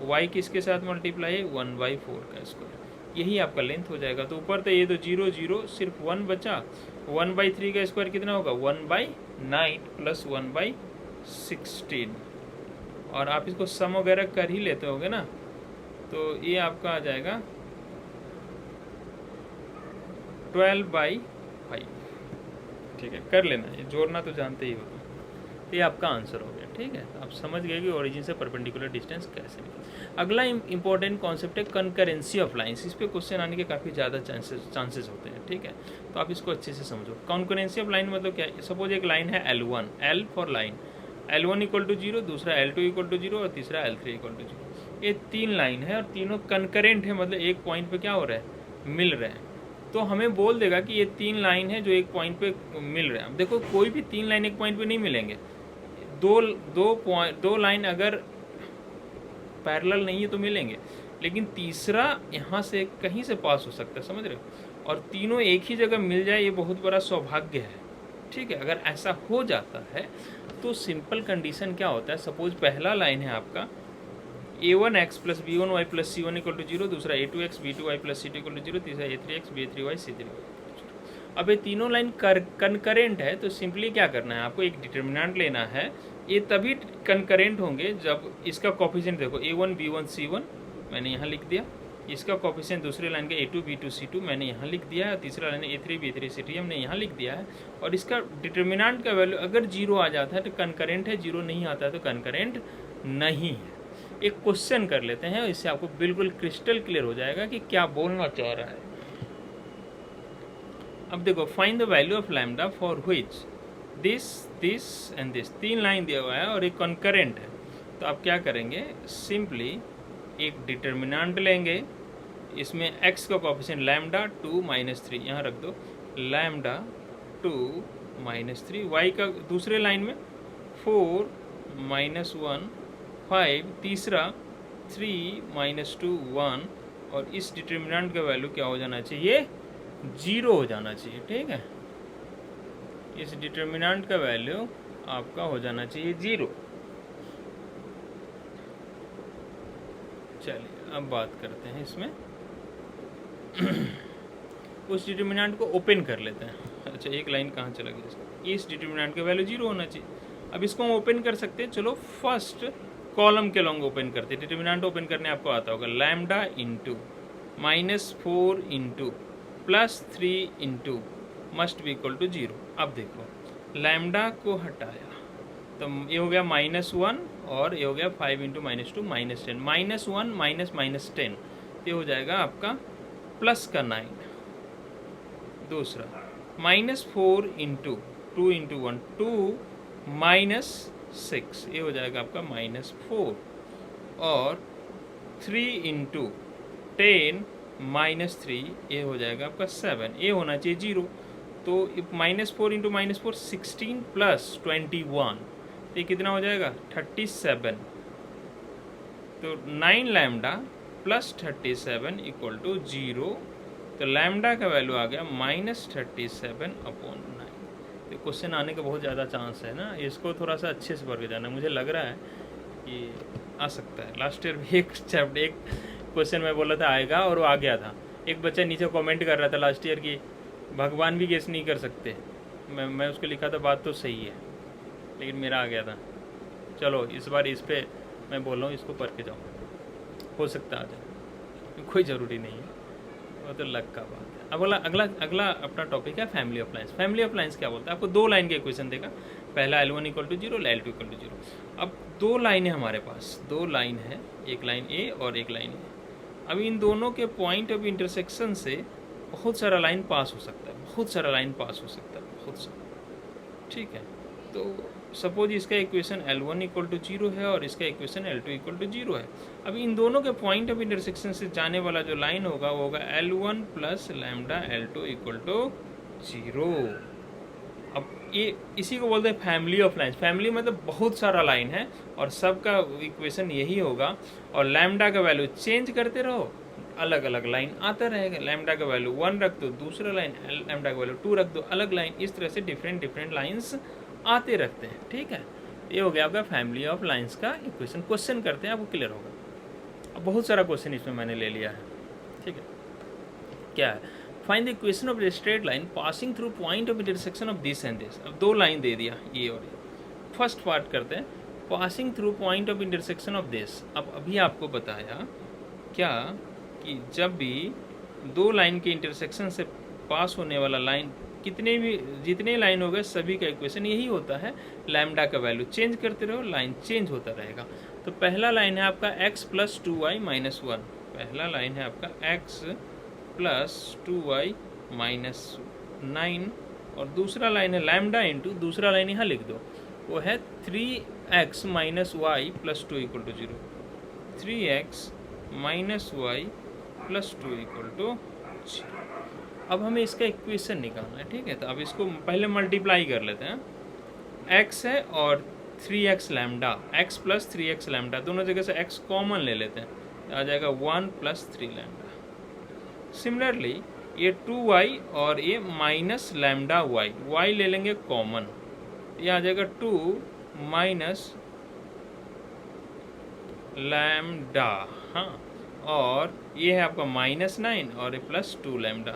y किसके साथ मल्टीप्लाई है 1/4 का स्क्वायर, यही आपका लेंथ हो जाएगा। तो ऊपर तो ये तो 0 0 सिर्फ 1 बचा, 1/3 का स्क्वायर कितना होगा 1/9 प्लस 1/16, और आप इसको सम वगैरह कर ही लेते होगे ना, तो ये आपका आ जाएगा 12/5। ठीक है, कर लेना, ये जोड़ना तो जानते ही हो, ये आपका आंसर हो गया। ठीक है, आप समझ गए कि ओरिजिन से परपेंडिकुलर डिस्टेंस कैसे निकले। अगला इंपॉर्टेंट कॉन्सेप्ट है कंकरेंसी ऑफ लाइंस। इस पे क्वेश्चन आने के काफ़ी ज़्यादा चांसेस होते हैं। ठीक है, तो आप इसको अच्छे से समझो। कंकरेंसी ऑफ लाइन मतलब क्या है, सपोज एक लाइन है L1, L for line, L1 equal to 0, दूसरा L2 इक्वल टू 0 और तीसरा L3 इक्वल टू 0। ये 3 लाइन है और तीनों कंकरेंट है, मतलब एक पॉइंट पे क्या हो रहा है, मिल रहे हैं। तो हमें बोल देगा कि ये 3 लाइन है जो एक पॉइंट पे मिल रहे हैं। अब देखो कोई भी 3 लाइन एक पॉइंट पे नहीं मिलेंगे, दो लाइन अगर पैरेलल नहीं है तो मिलेंगे, लेकिन तीसरा यहाँ से कहीं से पास हो सकता है, समझ रहे हो, और तीनों एक ही जगह मिल जाए, ये बहुत बड़ा सौभाग्य है। ठीक है, अगर ऐसा हो जाता है तो सिंपल कंडीशन क्या होता है, सपोज पहला लाइन है आपका a1x plus b1y plus c1 equal to 0, दूसरा a2x b2y plus c2 equal to 0, तीसरा a3x b3y c3। अब ये तीनों लाइन कंकरेंट है, तो सिंपली क्या करना है, आपको एक डिटर्मिनेंट लेना है। ये तभी कंकरेंट होंगे जब इसका कोफिशिएंट देखो a1 b1 c1 मैंने यहाँ लिख दिया, इसका कोफिशिएंट दूसरे लाइन का a2 b2 c2 मैंने यहाँ लिख दिया है, तीसरा लाइन a3 b3 c3 हमने यहाँ लिख दिया है, और इसका डिटर्मिनेंट का वैल्यू अगर 0 आ जाता है तो कंकरेंट है, 0 नहीं आता है तो कंकरेंट नहीं है। एक क्वेश्चन कर लेते हैं, इससे आपको बिल्कुल क्रिस्टल क्लियर हो जाएगा कि क्या बोलना चाह रहा है। अब देखो, find the value of lambda for which this this and this, 3 line दिया हुआ है और एक कॉन्करेंट है। तो आप क्या करेंगे, सिंपली एक डिटर्मिनेंट लेंगे, इसमें x का कोफिशिएंट लैम्डा 2 - 3 यहाँ रख दो, लैम्डा 2 - 3, y का दूसरे लाइन में 4 - 1 5, तीसरा 3 - 2 1, और इस डिटर्मिनेंट का वैल्यू क्या हो जाना चाहिए, 0 हो जाना चाहिए। ठीक है, इस डिटर्मिनेंट का वैल्यू आपका हो जाना चाहिए 0। चलिए अब बात करते हैं इसमें उस डिटर्मिनेंट को ओपन कर लेते हैं। अच्छा, एक लाइन कहाँ चला गया इसका, इस डिटर्मिनेंट का वैल्यू 0 होना चाहिए। अब इसको हम ओपन कर सकते हैं, चलो फर्स्ट कॉलम के लॉन्ग ओपन करते हैं। डिटर्मिनेंट ओपन करने आपको आता होगा, lambda into -4 into +3 into must be equal to 0। अब देखो, लैम्डा को हटाया तो ये हो गया -1 और ये हो गया 5 इंटू -2 -10, -1 माइनस 10, ये हो जाएगा आपका प्लस का 9। दूसरा -4 इंटू 2 इंटू 1 2 -6, ये हो जाएगा आपका -4, और 3 इंटू 10 -3, ये हो जाएगा आपका 7, ये होना चाहिए 0। तो -4 इंटू -4 16 प्लस 21, ये कितना हो जाएगा 37। तो 9 लैम्डा प्लस 37 इक्वल टू 0। तो लैम्डा का वैल्यू आ गया -37/9। तो क्वेश्चन आने का बहुत ज़्यादा चांस है ना, इसको थोड़ा सा अच्छे से पढ़ के जाना। मुझे लग रहा है कि आ सकता है। लास्ट ईयर भी एक क्वेश्चन मैं बोला था आएगा और वो आ गया था। एक बच्चा नीचे कमेंट कर रहा था लास्ट ईयर की भगवान भी गेस नहीं कर सकते। मैं उसको लिखा था बात तो सही है, लेकिन मेरा आ गया था। चलो इस बार इस पे मैं बोल रहा हूँ, इसको पढ़ के जाओ, हो सकता आ जाए, कोई ज़रूरी नहीं है, वो तो लक का बात है। अब अगला अपना टॉपिक है family of lines. Family of lines क्या बोलता है, आपको 2 लाइन के इक्वेशन देगा, पहला L1 equal to 0, L2 equal to 0। अब 2 लाइन है हमारे पास, 2 लाइन है, एक लाइन A और एक लाइन A। अब इन दोनों के पॉइंट ऑफ इंटरसेक्शन से बहुत सारा लाइन पास हो सकता है, बहुत सारा लाइन पास हो सकता है, बहुत सारा। ठीक है, तो सपोज इसका इक्वेशन L1 इक्वल टू 0 है और इसका इक्वेशन L2 इक्वल टू 0 है। अब इन दोनों के पॉइंट ऑफ इंटरसेक्शन से जाने वाला जो लाइन होगा वो होगा L1 plus lambda L2 equal to 0। अब ये इसी को बोलते हैं फैमिली ऑफ लाइन। फैमिली मतलब बहुत सारा लाइन है और सबका इक्वेशन यही होगा, और लैम्डा का वैल्यू चेंज करते रहो, अलग अलग लाइन आता रहेगा। लैम्डा का वैल्यू 1 रख दो, दूसरा लाइन, लैम्डा का वैल्यू 2 रख दो, अलग लाइन। इस तरह से डिफरेंट लाइन्स आते रहते हैं, ठीक है। ये हो गया आपका फैमिली ऑफ लाइन्स का इक्वेशन। क्वेश्चन करते हैं, आपको क्लियर होगा। अब बहुत सारा क्वेश्चन इसमें मैंने ले लिया है, ठीक है। क्या है? Find the equation of the straight line passing through point of intersection of this and this. अब 2 लाइन दे दिया, ये और ये। फर्स्ट पार्ट करते हैं, passing through point of intersection of this. अब अभी आपको बताया क्या कि जब भी 2 लाइन के इंटरसेक्शन से पास होने वाला लाइन, जितने लाइन हो गए सभी का इक्वेशन यही होता है, लैम्डा का वैल्यू चेंज करते रहो, लाइन चेंज होता रहेगा। तो पहला लाइन है आपका x प्लस 2y माइनस 1। पहला लाइन है आपका x प्लस 2y माइनस 9, और दूसरा लाइन है लैम्डा इंटू, दूसरा लाइन यहाँ लिख दो, वो है 3x minus Y plus 2 equal to 0। 3x minus Y plus 2 equal to 0। अब हमें इसका इक्वेशन निकालना है, ठीक है। तो अब इसको पहले मल्टीप्लाई कर लेते हैं। x है और 3x lambda, x plus 3x lambda, दोनों जगह से x कॉमन ले लेते हैं, आ जाएगा 1 प्लस 3 लैम्डा। सिमिलरली ये 2y और ये माइनस लैम्डा y ले लेंगे कॉमन, ये आ जाएगा 2 माइनस लैम्डा, हाँ। और ये है आपका माइनस 9 और ये प्लस 2 लैम्डा,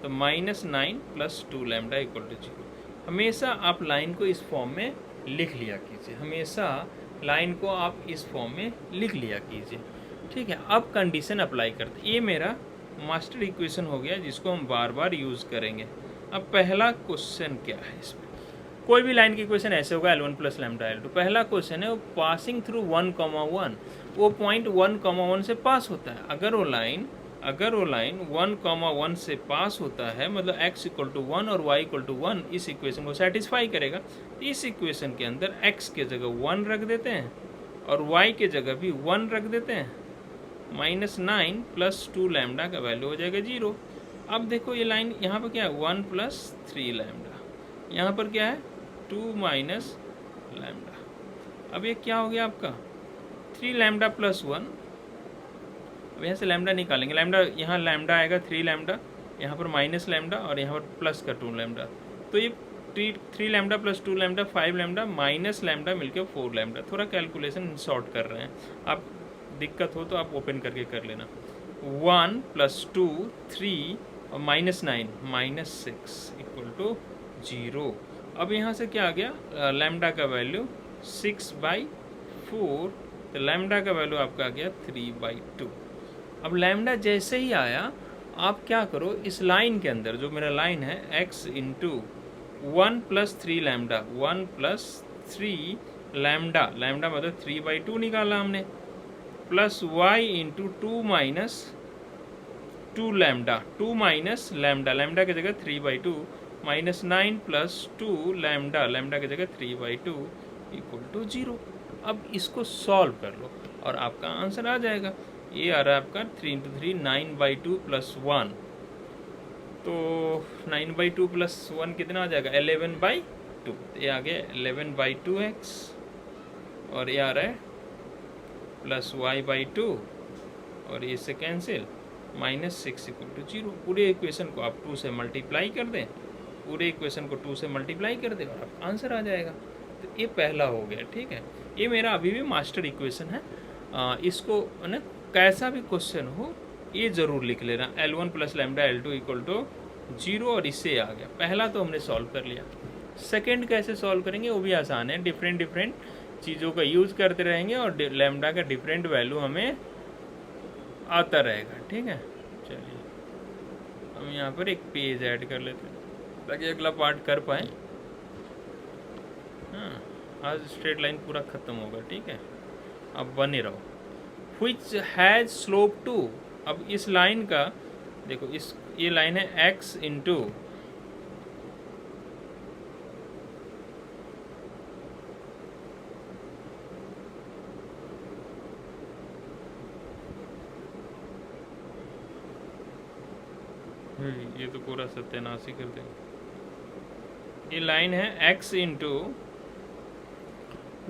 तो minus 9 plus 2 lambda equal to 0। हमेशा आप लाइन को इस फॉर्म में लिख लिया कीजिए, हमेशा लाइन को आप इस फॉर्म में लिख लिया कीजिए, ठीक है। अब कंडीशन अप्लाई करते, ये मेरा मास्टर इक्वेशन हो गया जिसको हम बार बार यूज़ करेंगे। अब पहला क्वेश्चन क्या है, इसमें कोई भी लाइन की इक्वेशन ऐसे होगा L1 प्लस लैम्डा L2। पहला क्वेश्चन है वो पासिंग थ्रू 1,1, वो पॉइंट 1,1 से पास होता है। अगर वो लाइन 1,1 से पास होता है, मतलब x इक्वल टू 1 और y इक्वल टू 1, इस इक्वेशन को सेटिस्फाई करेगा। तो इस इक्वेशन के अंदर x के जगह 1 रख देते हैं और y के जगह भी 1 रख देते हैं। माइनस 9 प्लस 2 लैम्डा का वैल्यू हो जाएगा 0। अब देखो ये लाइन यहाँ पर क्या है, 1 प्लस 3 लैम्डा, यहाँ पर क्या है 2 माइनस लैम्डा। अब ये क्या हो गया आपका 3 लैम्डा प्लस 1। अब यहाँ से लैम्डा निकालेंगे, लैम्डा यहाँ लैम्डा आएगा 3 लैम्डा, यहाँ पर माइनस लैम्डा और यहाँ पर प्लस का 2 लैम्डा। तो ये 3 lambda plus 2 lambda 5 lambda minus lambda मिलकर 4 लैम्डा। थोड़ा कैलकुलेशन शॉर्ट कर रहे हैं, आप दिक्कत हो तो आप ओपन करके कर लेना। 1 प्लस 2 3 और माइनस 9 माइनस 6 इक्वल टू 0। अब यहाँ से क्या आ गया, लैम्डा का वैल्यू 6/4, तो लैम्डा का वैल्यू आपका आ गया 3/2। अब लैम्डा जैसे ही आया, आप क्या करो, इस लाइन के अंदर जो मेरा लाइन है x into 1 plus 3 lambda, 1 plus 3 lambda, lambda मतलब 3/2 निकाला हमने, plus y into 2 minus 2 lambda, 2 minus lambda, lambda की जगह 3/2, माइनस 9 प्लस 2 लैम्डा, लैम्डा की जगह 3/2 इक्वल टू 0। अब इसको सॉल्व कर लो और आपका आंसर आ जाएगा। ये आ रहा है आपका 3 इंटू 3 9/2 प्लस 1, तो 9/2 प्लस 1 कितना आ जाएगा 11/2। ये आ गया 11/2x और ये आ रहा है प्लस y/2 और ये से कैंसिल माइनस 6 इक्वल टू 0। पूरे इक्वेशन को आप 2 से मल्टीप्लाई कर दें, पूरे इक्वेशन को 2 से मल्टीप्लाई कर दें और आपका आंसर आ जाएगा। तो ये पहला हो गया, ठीक है। ये मेरा अभी भी मास्टर इक्वेशन है, इसको ना कैसा भी क्वेश्चन हो ये ज़रूर लिख लेना, L1 plus lambda L2 equal to 0, और इससे आ गया। पहला तो हमने सॉल्व कर लिया। सेकेंड कैसे सॉल्व करेंगे वो भी आसान है, डिफरेंट चीज़ों का यूज़ करते रहेंगे और लैम्डा का डिफरेंट वैल्यू हमें आता रहेगा, ठीक है। चलिए हम यहाँ पर एक पेज ऐड कर लेते हैं ताकि अगला पार्ट कर पाए। हाँ, आज स्ट्रेट लाइन पूरा ख़त्म होगा, ठीक है। अब बने रहो। Which has slope 2। अब इस लाइन का देखो, ये लाइन है x इंटू ये तो पूरा सत्यानाश ही कर देंगे। ये लाइन है x इंटू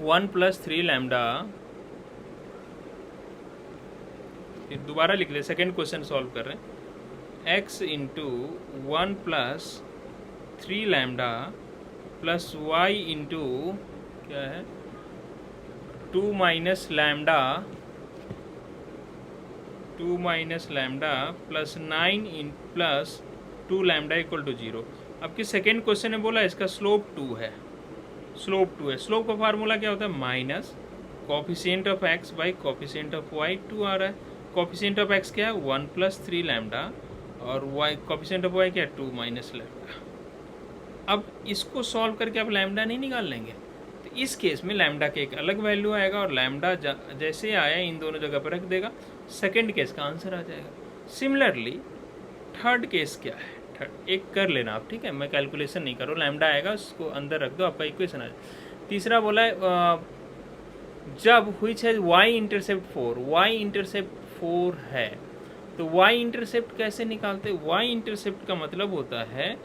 1 प्लस 3 लैम्डा, फिर दोबारा लिख ले, सेकेंड क्वेश्चन सॉल्व कर रहे हैं, x into 1 plus 3 lambda plus y into क्या है 2 minus lambda plus 9 in plus 2 lambda equal to 0। अब कि सेकेंड क्वेश्चन ने बोला इसका स्लोप 2 है, स्लोप का फार्मूला क्या होता है, minus coefficient of x by coefficient of y। 2 आ रहा है, कोफिशिएंट ऑफ x क्या है 1 प्लस 3 लैम्डा और y कोफिशिएंट ऑफ y क्या है 2 माइनस लैम्डा। अब इसको सॉल्व करके आप लैम्डा नहीं निकाल लेंगे, तो इस केस में लैम्डा के एक अलग वैल्यू आएगा और लैम्डा जैसे आया इन दोनों जगह पर रख देगा, सेकेंड केस का आंसर आ जाएगा। सिमिलरली थर्ड केस क्या है, थर्ड एक कर लेना आप, ठीक है, मैं कैलकुलेशन नहीं करूँ, लैम्डा आएगा उसको अंदर रख दो, आपका इक्वेशन आ जाए। तीसरा बोला है जब व्हिच है y इंटरसेप्ट 4, y इंटरसेप्ट 4 है, तो y इंटरसेप्ट कैसे निकालते, y इंटरसेप्ट का मतलब होता है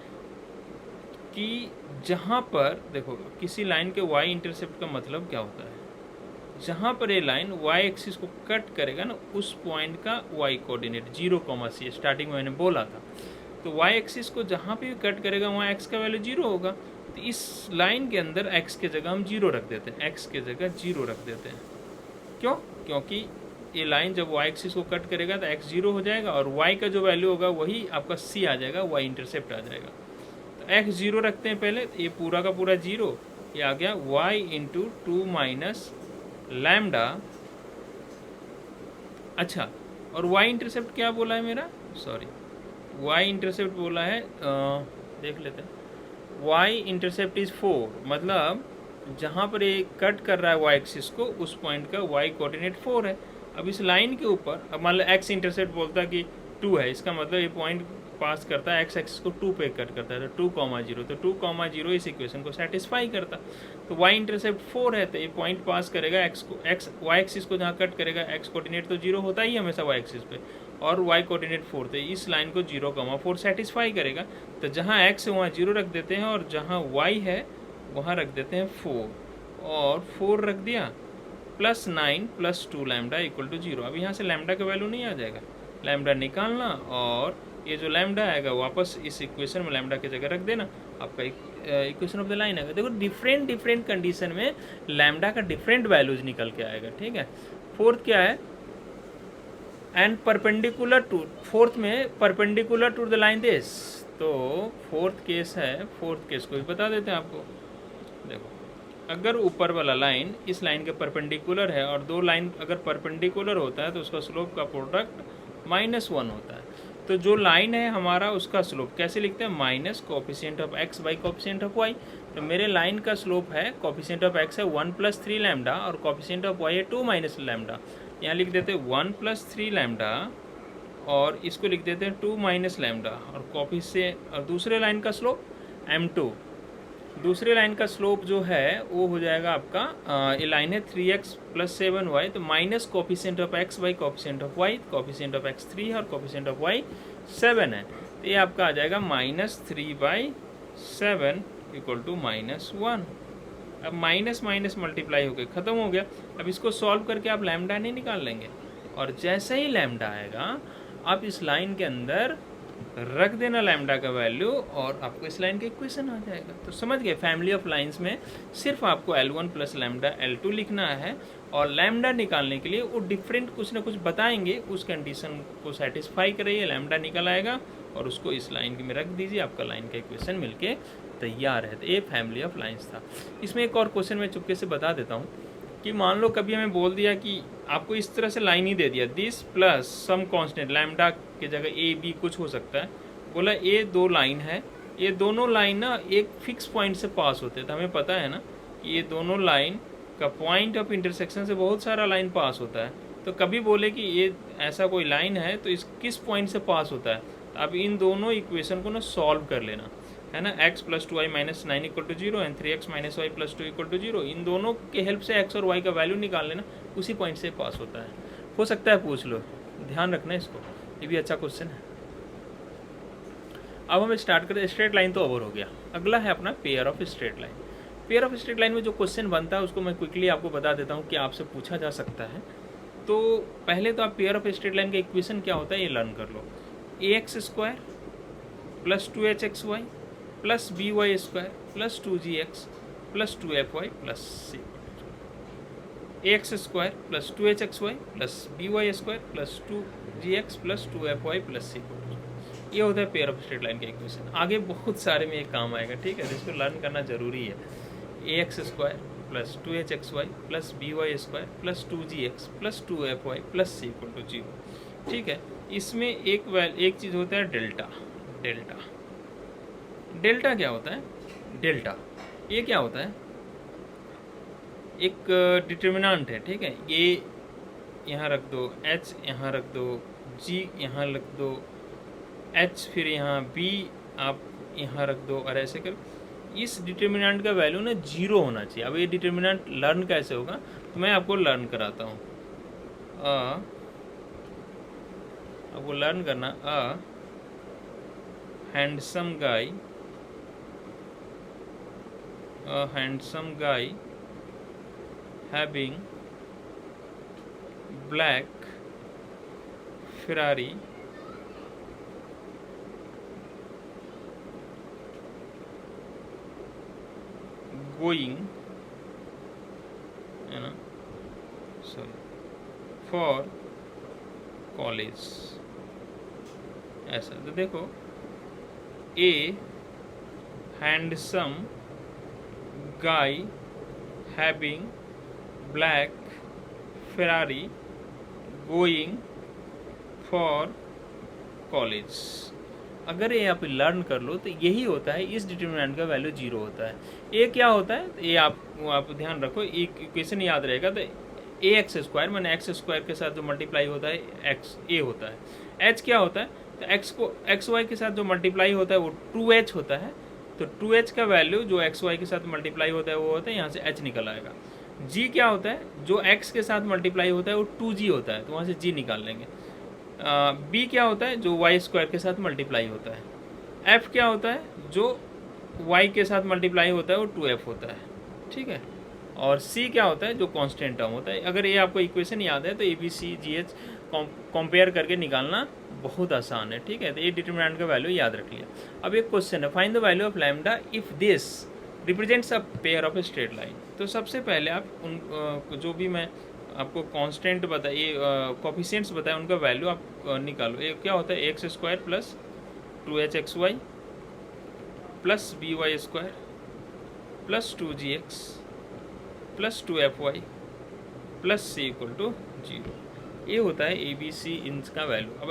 कि जहाँ पर देखो किसी लाइन के y इंटरसेप्ट का मतलब क्या होता है, जहाँ पर ये लाइन y एक्सिस को कट करेगा ना उस पॉइंट का y कोऑर्डिनेट 0, स्टार्टिंग में मैंने बोला था, तो y एक्सिस को जहाँ पे भी कट करेगा वहाँ x का वैल्यू 0 होगा, तो इस लाइन के अंदर x के जगह हम 0 रख देते हैं, x के जगह 0 रख देते हैं। क्यों, क्योंकि ये लाइन जब y एक्सिस को कट करेगा तो x 0 हो जाएगा और y का जो वैल्यू होगा वही आपका c आ जाएगा, y इंटरसेप्ट आ जाएगा। तो x 0 रखते हैं पहले, तो ये पूरा का पूरा 0, ये आ गया y इंटू 2 माइनस लैम्डा। अच्छा, और y इंटरसेप्ट क्या बोला है मेरा, सॉरी y इंटरसेप्ट बोला है देख लेते हैं, y इंटरसेप्ट इज 4, मतलब जहाँ पर ये कट कर रहा है y एक्सिस को उस पॉइंट का y कोऑर्डिनेट 4 है। अब इस लाइन के ऊपर अब मान लो x इंटरसेप्ट बोलता है कि 2 है, इसका मतलब ये पॉइंट पास करता है x एक्सिस को 2 पे कट करता है, तो 2,0, तो 2,0 इस इक्वेशन को सेटिस्फाई करता, तो y इंटरसेप्ट 4 है, तो ये पॉइंट पास करेगा y एक्सिस को जहाँ कट करेगा, x कोऑर्डिनेट तो 0 होता ही हमेशा y एक्सिस पे, और y कोऑर्डिनेट 4, तो इस लाइन को 0,4 सेटिस्फाई करेगा, तो जहाँ x है वहाँ 0 रख देते हैं और जहाँ y है वहाँ रख देते हैं 4, और 4 रख दिया plus 9 plus 2 lambda equal to 0। अब यहाँ से लैम्डा का वैल्यू नहीं आ जाएगा, लैम्डा निकालना और ये जो लैम्डा आएगा वापस इस इक्वेशन में लैम्डा की जगह रख देना, आपका इक्वेशन ऑफ द लाइन आएगा। देखो डिफरेंट कंडीशन में लैम्डा का डिफरेंट वैल्यूज निकल के आएगा, ठीक है। फोर्थ क्या है, एंड परपेंडिकुलर टू, फोर्थ में perpendicular to the line this, तो फोर्थ केस है, फोर्थ केस को भी बता देते हैं आपको। देखो अगर ऊपर वाला लाइन इस लाइन के परपेंडिकुलर है और दो लाइन अगर परपेंडिकुलर होता है तो उसका स्लोप का प्रोडक्ट -1 होता है, तो जो लाइन है हमारा उसका स्लोप कैसे लिखते हैं, minus coefficient of x by coefficient of y। तो मेरे लाइन का स्लोप है, कोफिशिएंट ऑफ x है 1 प्लस 3 लैम्डा और कोफिशिएंट ऑफ y है 2 माइनस लैम्डा। यहाँ लिख देते हैं 1 प्लस 3 लैम्डा और इसको लिख देते हैं 2 माइनस लैम्डा, और कोफिशिएंट और दूसरे लाइन का स्लोप m2, दूसरे लाइन का स्लोप जो है वो हो जाएगा आपका, ये लाइन है 3x प्लस 7y, तो minus coefficient of x by coefficient of y, coefficient of x 3 है और कोफिशिएंट ऑफ y 7 है, तो ये आपका आ जाएगा -3/7 इक्वल टू -1। अब माइनस माइनस मल्टीप्लाई हो गए, ख़त्म हो गया। अब इसको सॉल्व करके आप लैम्डा नहीं निकाल लेंगे, और जैसे ही लैम्डा आएगा आप इस लाइन के अंदर रख देना लैम्डा का वैल्यू और आपको इस लाइन का इक्वेशन आ जाएगा। तो समझ गए, फैमिली ऑफ लाइंस में सिर्फ आपको L1 प्लस लैम्डा L2 लिखना है, और लैम्डा निकालने के लिए वो डिफरेंट कुछ ना कुछ बताएंगे, उस कंडीशन को सेटिस्फाई करिए, लैम्डा निकल आएगा और उसको इस लाइन में रख दीजिए, आपका लाइन का इक्वेशन मिलके तैयार है। तो ये फैमिली ऑफ लाइंस था। इसमें एक और क्वेश्चन मैं चुपके से बता देता हूँ कि मान लो कभी हमें बोल दिया कि आपको इस तरह से लाइन ही दे दिया, this plus some constant, lambda के जगह ए बी कुछ हो सकता है, बोला ये दो लाइन है, ये दोनों लाइन ना एक फिक्स पॉइंट से पास होते हैं, तो हमें पता है ना कि ये दोनों लाइन का पॉइंट ऑफ इंटरसेक्शन से बहुत सारा लाइन पास होता है। तो कभी बोले कि ये ऐसा कोई लाइन है तो इस किस पॉइंट से पास होता है, अब इन दोनों इक्वेशन को ना सॉल्व कर लेना है ना, x plus 2y minus 9 equal to 0 and 3x minus Y plus 2 equal to 0, इन दोनों के हेल्प से x और y का वैल्यू निकाल लेना, उसी पॉइंट से पास होता है। हो सकता है पूछ लो, ध्यान रखना इसको, ये भी अच्छा क्वेश्चन है। अब हम स्टार्ट करते हैं, स्ट्रेट लाइन तो ओवर हो गया, अगला है अपना pair of straight line. Pair of straight line में जो क्वेश्चन बनता है उसको मैं क्विकली आपको बता देता हूँ कि आपसे पूछा जा सकता है। तो पहले तो आप पेयर ऑफ स्ट्रेट लाइन का इक्वेशन क्या होता है ये लर्न कर लो। ax² plus 2hxy plus by² plus 2gx plus 2fy plus c, ax² plus 2hxy plus by² plus 2gx plus 2fy plus c, ये होता है पेयर ऑफ स्ट्रेट लाइन का इक्वेशन। आगे बहुत सारे में ये काम आएगा, ठीक है, जिसको लर्न करना जरूरी है। ax² plus 2hxy plus by² plus 2gx plus 2fy plus c equal to 0, ठीक है। इसमें एक चीज़ होता है डेल्टा। डेल्टा क्या होता है? डेल्टा ये क्या होता है? एक डिटर्मिनेंट है, ठीक है। ये यहाँ रख दो, h यहाँ रख दो, g यहाँ रख दो, h फिर यहाँ b आप यहाँ रख दो, और ऐसे कर इस डिटर्मिनेंट का वैल्यू ना 0 होना चाहिए। अब ये डिटर्मिनेंट लर्न कैसे होगा तो मैं आपको लर्न कराता हूँ। आपको लर्न करना, a handsome guy having black Ferrari going for college, ऐसा। तो देखो, ए handsome guy having black Ferrari going for college, अगर ये आप लर्न कर लो तो यही होता है, इस डिटर्मिनेंट का वैल्यू 0 होता है। ए क्या होता है तो ये आप ध्यान रखो, इक्वेशन याद रहेगा। तो ax² मैंने x² के साथ जो मल्टीप्लाई होता है x a होता है। h क्या होता है तो x को xy के साथ जो मल्टीप्लाई होता है वो 2h होता है। तो 2h का वैल्यू जो xy के साथ मल्टीप्लाई होता है वो होता है, यहाँ से h निकल आएगा। g क्या होता है, जो x के साथ मल्टीप्लाई होता है वो 2g होता है, तो वहाँ से g निकाल लेंगे। b क्या होता है, जो y² के साथ मल्टीप्लाई होता है। f क्या होता है, जो y के साथ मल्टीप्लाई होता है वो 2f होता है, ठीक है। और c क्या होता है, जो कांस्टेंट टर्म होता है। अगर ये आपको इक्वेशन याद है तो ABCGH कंपेयर करके निकालना बहुत आसान है, ठीक है। तो ये डिटर्मिनेंट का वैल्यू याद रख लिया। अब एक क्वेश्चन है, find the value of lambda if this represents a pair of straight line. तो सबसे पहले आप उन जो भी मैं आपको कांस्टेंट बताइए, कोफिशिएंट्स बताए, उनका वैल्यू आप निकालो। ये क्या होता है, x² plus 2hxy plus by² plus 2gx plus 2fy plus c equal to 0, ये होता है ABC इनका वैल्यू। अब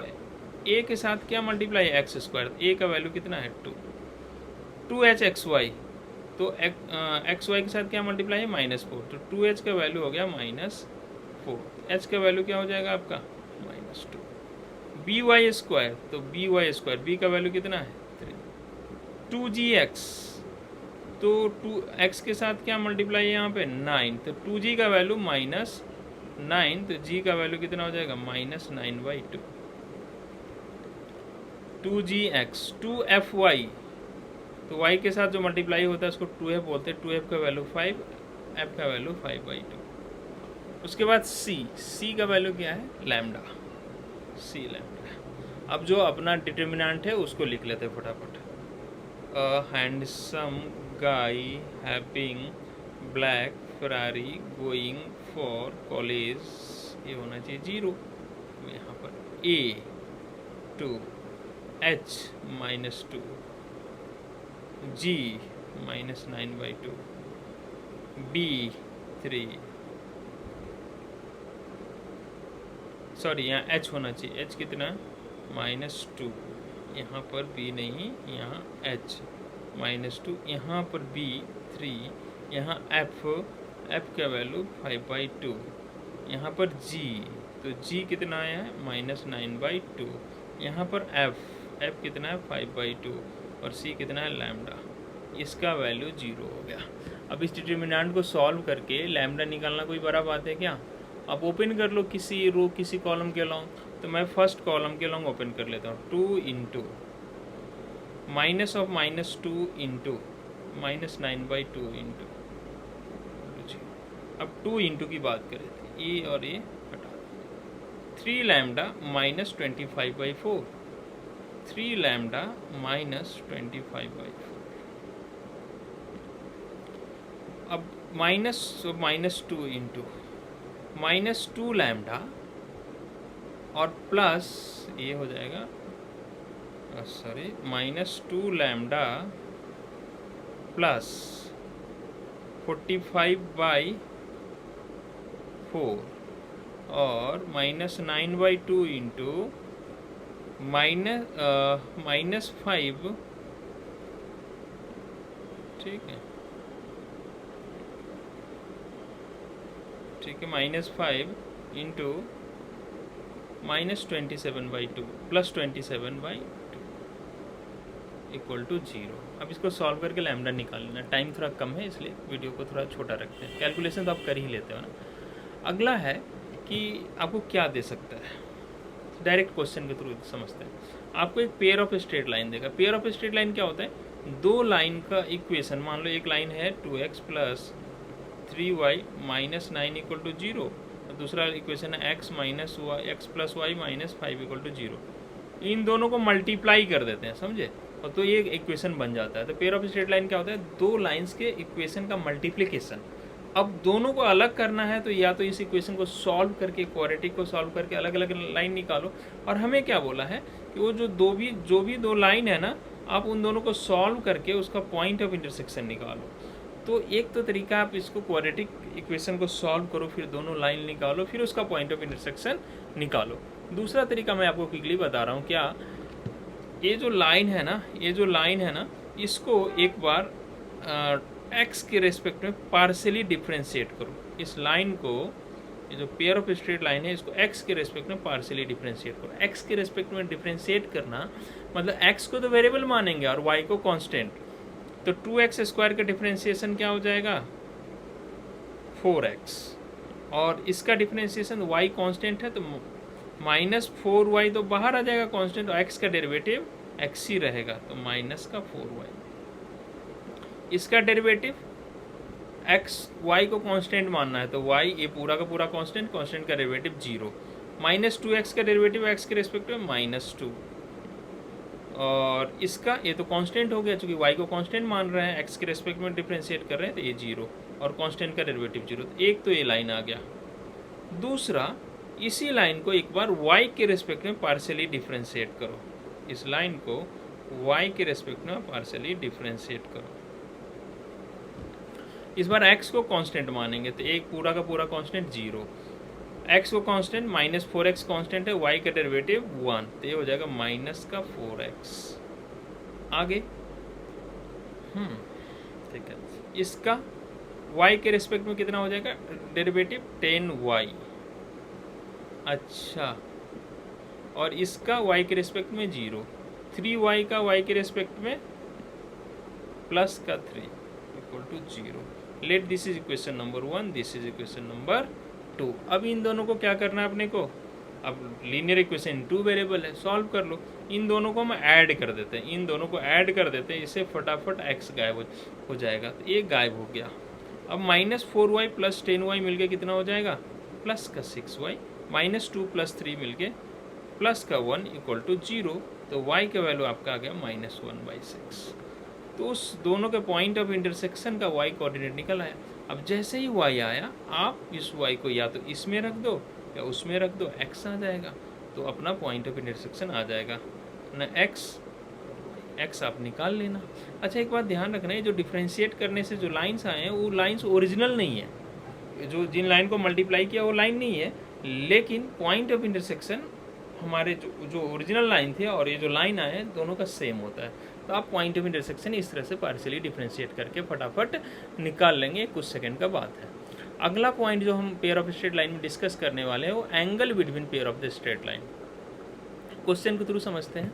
a के साथ क्या मल्टीप्लाई है, x², a का वैल्यू कितना है 2hxy, तो xy के साथ क्या मल्टीप्लाई है -4, तो 2h का वैल्यू हो गया -4, h का वैल्यू क्या हो जाएगा आपका -2, by², तो by², b का वैल्यू कितना है 3, 2gx, तो 2x के साथ क्या मल्टीप्लाई है यहाँ पे 9, तो 2g का वैल्यू -9, तो g का वैल्यू कितना हो जाएगा -9/2, 2gx, 2fy, तो y के साथ जो मल्टीप्लाई होता है उसको 2f बोलते हैं, 2f का वैल्यू 5, f का वैल्यू 5/2। उसके बाद c का वैल्यू क्या है, लैम्डा, c लैम्डा। अब जो अपना डिटर्मिनेंट है उसको लिख लेते हैं फटाफट। Handsome guy having black Ferrari going for college, ये होना चाहिए 0, यहाँ पर a 2 h -2 g -9/2 b 3, sorry यहाँ h होना चाहिए, h कितना -2, यहाँ पर b नहीं, यहाँ h -2, यहाँ पर b 3, यहाँ f का वैल्यू 5/2, यहाँ पर g, तो g कितना आया है -9/2, यहाँ पर f कितना है 5/2, और c कितना है लैम्डा, इसका वैल्यू 0 हो गया। अब इस डिटर्मिनेंट को सॉल्व करके लैम्डा निकालना कोई बड़ा बात है क्या? आप ओपन कर लो किसी रो किसी कॉलम के लॉन्ग, तो मैं फर्स्ट कॉलम के लॉन्ग ओपन कर लेता हूँ, 2 × माइनस ऑफ -2 इंटू -9/2 इंटू, अब 2 इंटू की बात करें तो ये और ये हटा 3 लैम्डा -25/4, 3 लैम्डा -25/4। अब -2 इंटू -2 लैम्डा और प्लस ये हो जाएगा, सॉरी, -2 लैम्डा प्लस 45/4 और -9/2 इंटू -5, ठीक है, -5 इंटू -27/2 प्लस 27/2 इक्वल टू 0। अब इसको सॉल्व करके लैम्डा निकाल लेना। टाइम थोड़ा कम है इसलिए वीडियो को थोड़ा छोटा रखते हैं, कैलकुलेशन तो आप कर ही लेते हो ना। अगला है कि आपको क्या दे सकता है, डायरेक्ट क्वेश्चन के थ्रू समझते हैं। आपको एक पेयर ऑफ स्ट्रेट लाइन देगा। पेयर ऑफ स्ट्रेट लाइन क्या होता है, दो लाइन का इक्वेशन, मान लो एक लाइन है 2x plus 3y minus 9 equal to 0, दूसरा इक्वेशन है x plus Y minus 5 equal to 0। इन दोनों को मल्टीप्लाई कर देते हैं, समझे, और तो ये इक्वेशन बन जाता है। तो पेयर ऑफ स्ट्रेट लाइन क्या होता है, दो लाइंस के इक्वेशन का मल्टीप्लिकेशन। अब दोनों को अलग करना है तो या तो इस इक्वेशन को सॉल्व करके, क्वाड्रेटिक को सॉल्व करके अलग अलग लाइन निकालो। और हमें क्या बोला है कि वो जो भी दो लाइन है ना, आप उन दोनों को सॉल्व करके उसका पॉइंट ऑफ इंटरसेक्शन निकालो। तो एक तो तरीका, आप इसको क्वाड्रेटिक इक्वेशन को सॉल्व करो, फिर दोनों लाइन निकालो, फिर उसका पॉइंट ऑफ इंटरसेक्शन निकालो। दूसरा तरीका मैं आपको क्विकली बता रहा हूँ। क्या, ये जो लाइन है ना, इसको एक बार x के रेस्पेक्ट में पार्शियली डिफ्रेंशिएट करो। इस लाइन को, ये जो पेयर ऑफ स्ट्रेट लाइन है, इसको x के रेस्पेक्ट में पार्शियली डिफ्रेंशिएट करो। x के रेस्पेक्ट में डिफ्रेंशिएट करना मतलब x को तो वेरिएबल मानेंगे और y को कांस्टेंट। तो 2x² का डिफ्रेंशिएशन क्या हो जाएगा, 4x, और इसका डिफ्रेंशिएशन y कांस्टेंट है तो -4y तो बाहर आ जाएगा कांस्टेंट, और x का डेरिवेटिव x ही रहेगा तो -4y। इसका डेरिवेटिव y को कांस्टेंट मानना है तो y ये पूरा का पूरा कांस्टेंट का डेरिवेटिव 0, -2x का डेरिवेटिव x के रेस्पेक्ट में -2, और इसका ये तो कांस्टेंट हो गया, चूंकि y को कांस्टेंट मान रहे हैं, x के रेस्पेक्ट में डिफ्रेंशिएट कर रहे हैं तो ये 0 और कांस्टेंट का डेरिवेटिव 0। एक तो ये लाइन आ गया। दूसरा, इसी लाइन को एक बार y के रेस्पेक्ट में पार्शियली डिफ्रेंशिएट करो। इस लाइन को y के रेस्पेक्ट में पार्शियली डिफ्रेंशिएट करो। इस बार x को कांस्टेंट मानेंगे तो एक पूरा का पूरा कांस्टेंट 0, x को कांस्टेंट, -4x कांस्टेंट है, y का डेरिवेटिव 1, तो ये हो जाएगा -4x। आगे ठीक है, इसका y के रेस्पेक्ट में कितना हो जाएगा डेरिवेटिव, 10y। अच्छा, और इसका y के रेस्पेक्ट में 0, 3y का y के रेस्पेक्ट में प्लस का 3 equal to 0। Let this is equation number 1, this is equation number 2। अब इन दोनों को क्या करना है अपने को, अब लीनियर इक्वेशन 2 वेरिएबल है, सॉल्व कर लो। इन दोनों को हम ऐड कर देते हैं, इससे फटाफट x गायब हो जाएगा, तो ये गायब हो गया। अब -4y प्लस 10y मिलके कितना हो जाएगा, प्लस का 6y, -2 प्लस 3 मिलके प्लस का 1 इक्वल टू 0, तो y का वैल्यू आपका आ गया -1/6। तो उस दोनों के पॉइंट ऑफ इंटरसेक्शन का y कोऑर्डिनेट निकल आया। अब जैसे ही y आया, आप इस y को या तो इसमें रख दो या उसमें रख दो, x आ जाएगा, तो अपना पॉइंट ऑफ इंटरसेक्शन आ जाएगा ना, x आप निकाल लेना। अच्छा, एक बात ध्यान रखना है, जो डिफ्रेंशिएट करने से जो लाइंस आए हैं वो लाइंस ओरिजिनल नहीं है, जो जिन लाइन को मल्टीप्लाई किया वो लाइन नहीं है, लेकिन पॉइंट ऑफ इंटरसेक्शन हमारे जो ओरिजिनल लाइन थे और ये जो लाइन आए हैं दोनों का सेम होता है। तो आप पॉइंट ऑफ इंटरसेक्शन इस तरह से पार्शियली डिफ्रेंशिएट करके फटाफट निकाल लेंगे, कुछ सेकंड का बात है। अगला पॉइंट जो हम पेयर ऑफ स्ट्रेट लाइन में डिस्कस करने वाले हैं वो angle between pair of the straight line. Question के थ्रू समझते हैं।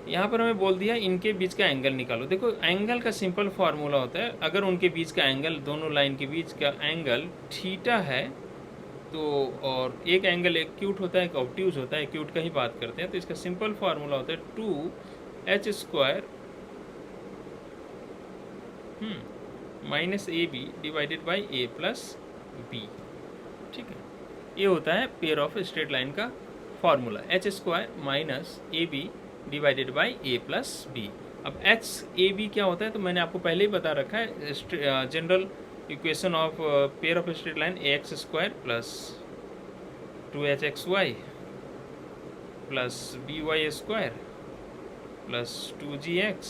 यहाँ पर हमें बोल दिया इनके बीच का एंगल निकालो। देखो, एंगल का सिंपल फार्मूला होता है, अगर उनके बीच का एंगल, दोनों लाइन के बीच का एंगल थीटा है तो, और एक एंगल एक्यूट होता है, एक ऑब्ट्यूज होता है, एक्यूट का ही बात करते हैं, तो इसका सिंपल फार्मूला होता है 2 H square minus A B divided by A plus B. ठीक है, ये होता है पेयर ऑफ स्ट्रेट लाइन का formula, H square minus A B divided by A plus B. अब एच ए बी क्या होता है तो मैंने आपको पहले ही बता रखा है, general equation of pair of straight line A X square plus 2hxy plus by square plus 2gx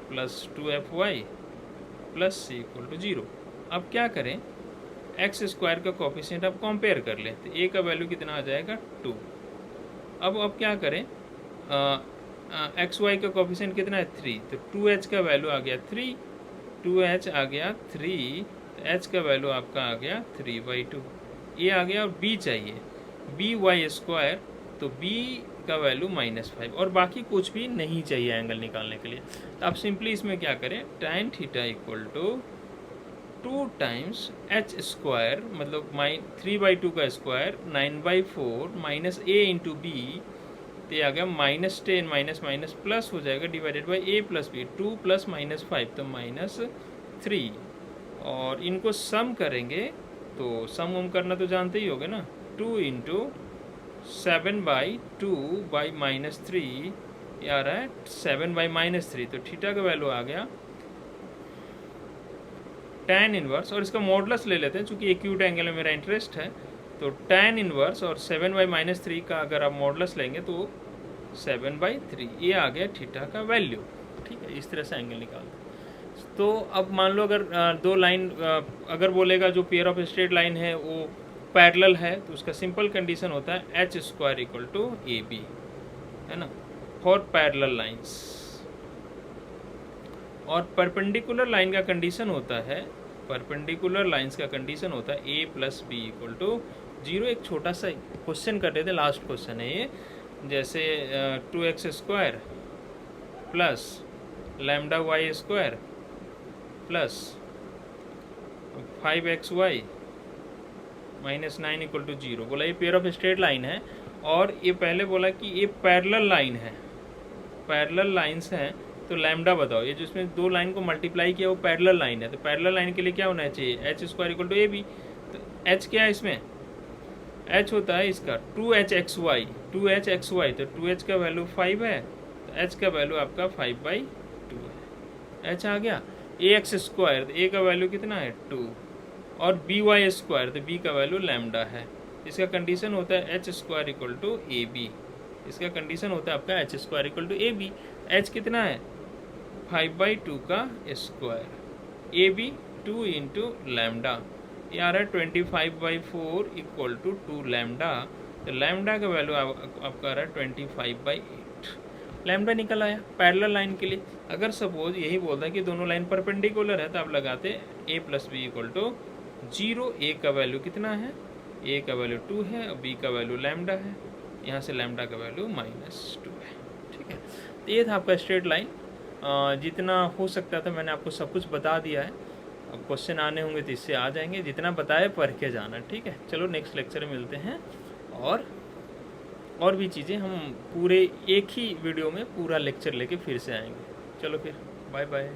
plus 2fy plus c equal to 0। अब क्या करें, एक्स स्क्वायर का कोफिशिएंट आप कंपेयर कर लें तो a का वैल्यू कितना आ जाएगा 2। अब क्या करें, एक्स वाई का कोफिशिएंट कितना है 3, तो 2h का वैल्यू आ गया 3, 2h आ गया 3, तो h का वैल्यू आपका आ गया 3/2। ये आ गया और b चाहिए by स्क्वायर, तो b का वैल्यू -5 और बाकी कुछ भी नहीं चाहिए एंगल निकालने के लिए। तो आप सिंपली इसमें क्या करें, tan थीटा equal to 2 times H square मतलब 3/2 का square 9/4 minus a into B, तो ये आ गया -10 माइनस माइनस प्लस हो जाएगा divided by a plus B, 2 + -5 तो -3, और इनको सम करेंगे तो सम करना तो जानते ही होगे ना, 2 × 7/2 बाई -3, ये आ रहा है 7/-3, तो थीटा का वैल्यू आ गया tan इनवर्स, और इसका मॉडुलस ले लेते हैं चूँकि एक्यूट एंगल में मेरा इंटरेस्ट है, तो tan इनवर्स और 7/-3 का अगर आप मॉडुलस लेंगे तो 7/3, ये आ गया थीटा का वैल्यू। ठीक है, इस तरह से एंगल निकालते हैं। तो अब मान लो अगर दो लाइन अगर बोलेगा जो पेयर ऑफ स्ट्रेट लाइन है वो पैरेलल है, तो उसका सिंपल कंडीशन होता है H square equal to A B, है ना, फॉर पैरेलल लाइंस। और परपेंडिकुलर लाइन का कंडीशन होता है, परपेंडिकुलर लाइंस का कंडीशन होता है A plus B equal to 0। एक छोटा सा क्वेश्चन कर रहे थे, लास्ट क्वेश्चन है ये, जैसे 2x² plus λy square plus 5xy minus 9 equal to 0। बोला ये पेयर ऑफ स्ट्रेट लाइन है, और ये पहले बोला कि ये पैरेलल लाइन है, पैरेलल लाइंस हैं, तो लैम्डा बताओ, ये जो इसमें दो लाइन को मल्टीप्लाई किया वो पैरेलल लाइन है, तो पैरेलल लाइन के लिए क्या होना चाहिए, H square equal to A B. तो एच क्या है इसमें, एच होता है इसका 2hxy, 2hxy, तो 2h का वैल्यू 5 है, तो h का वैल्यू आपका 5/2 है, h आ गया। ax स्क्वायर, तो a का वैल्यू कितना है 2, और by स्क्वायर, तो b का वैल्यू लैम्डा है। इसका कंडीशन होता है H square equal to A B, इसका कंडीशन होता है आपका H square equal to A B. H कितना है 5/2 का स्क्वायर, ए बी 2 × लैम्डा, ये आ रहा है 25/4 इक्वल टू 2 लैम्डा, तो लैम्डा का वैल्यू आपका आ रहा है 25/8। लैम्डा निकल आया पैरेलल लाइन के लिए। अगर सपोज यही बोलता है कि दोनों लाइन परपेंडिकुलर है, तो आप लगाते a plus B equal to 0। a का वैल्यू कितना है, a का वैल्यू 2 है और b का वैल्यू लैम्डा है, यहाँ से लैम्डा का वैल्यू -2 है। ठीक है, तो ये था आपका स्ट्रेट लाइन। जितना हो सकता था मैंने आपको सब कुछ बता दिया है, अब क्वेश्चन आने होंगे तो इससे आ जाएंगे, जितना बताए पढ़ के जाना। ठीक है, चलो नेक्स्ट लेक्चर में मिलते हैं, और भी चीज़ें हम पूरे एक ही वीडियो में पूरा लेक्चर लेके फिर से आएंगे। चलो फिर बाय बाय।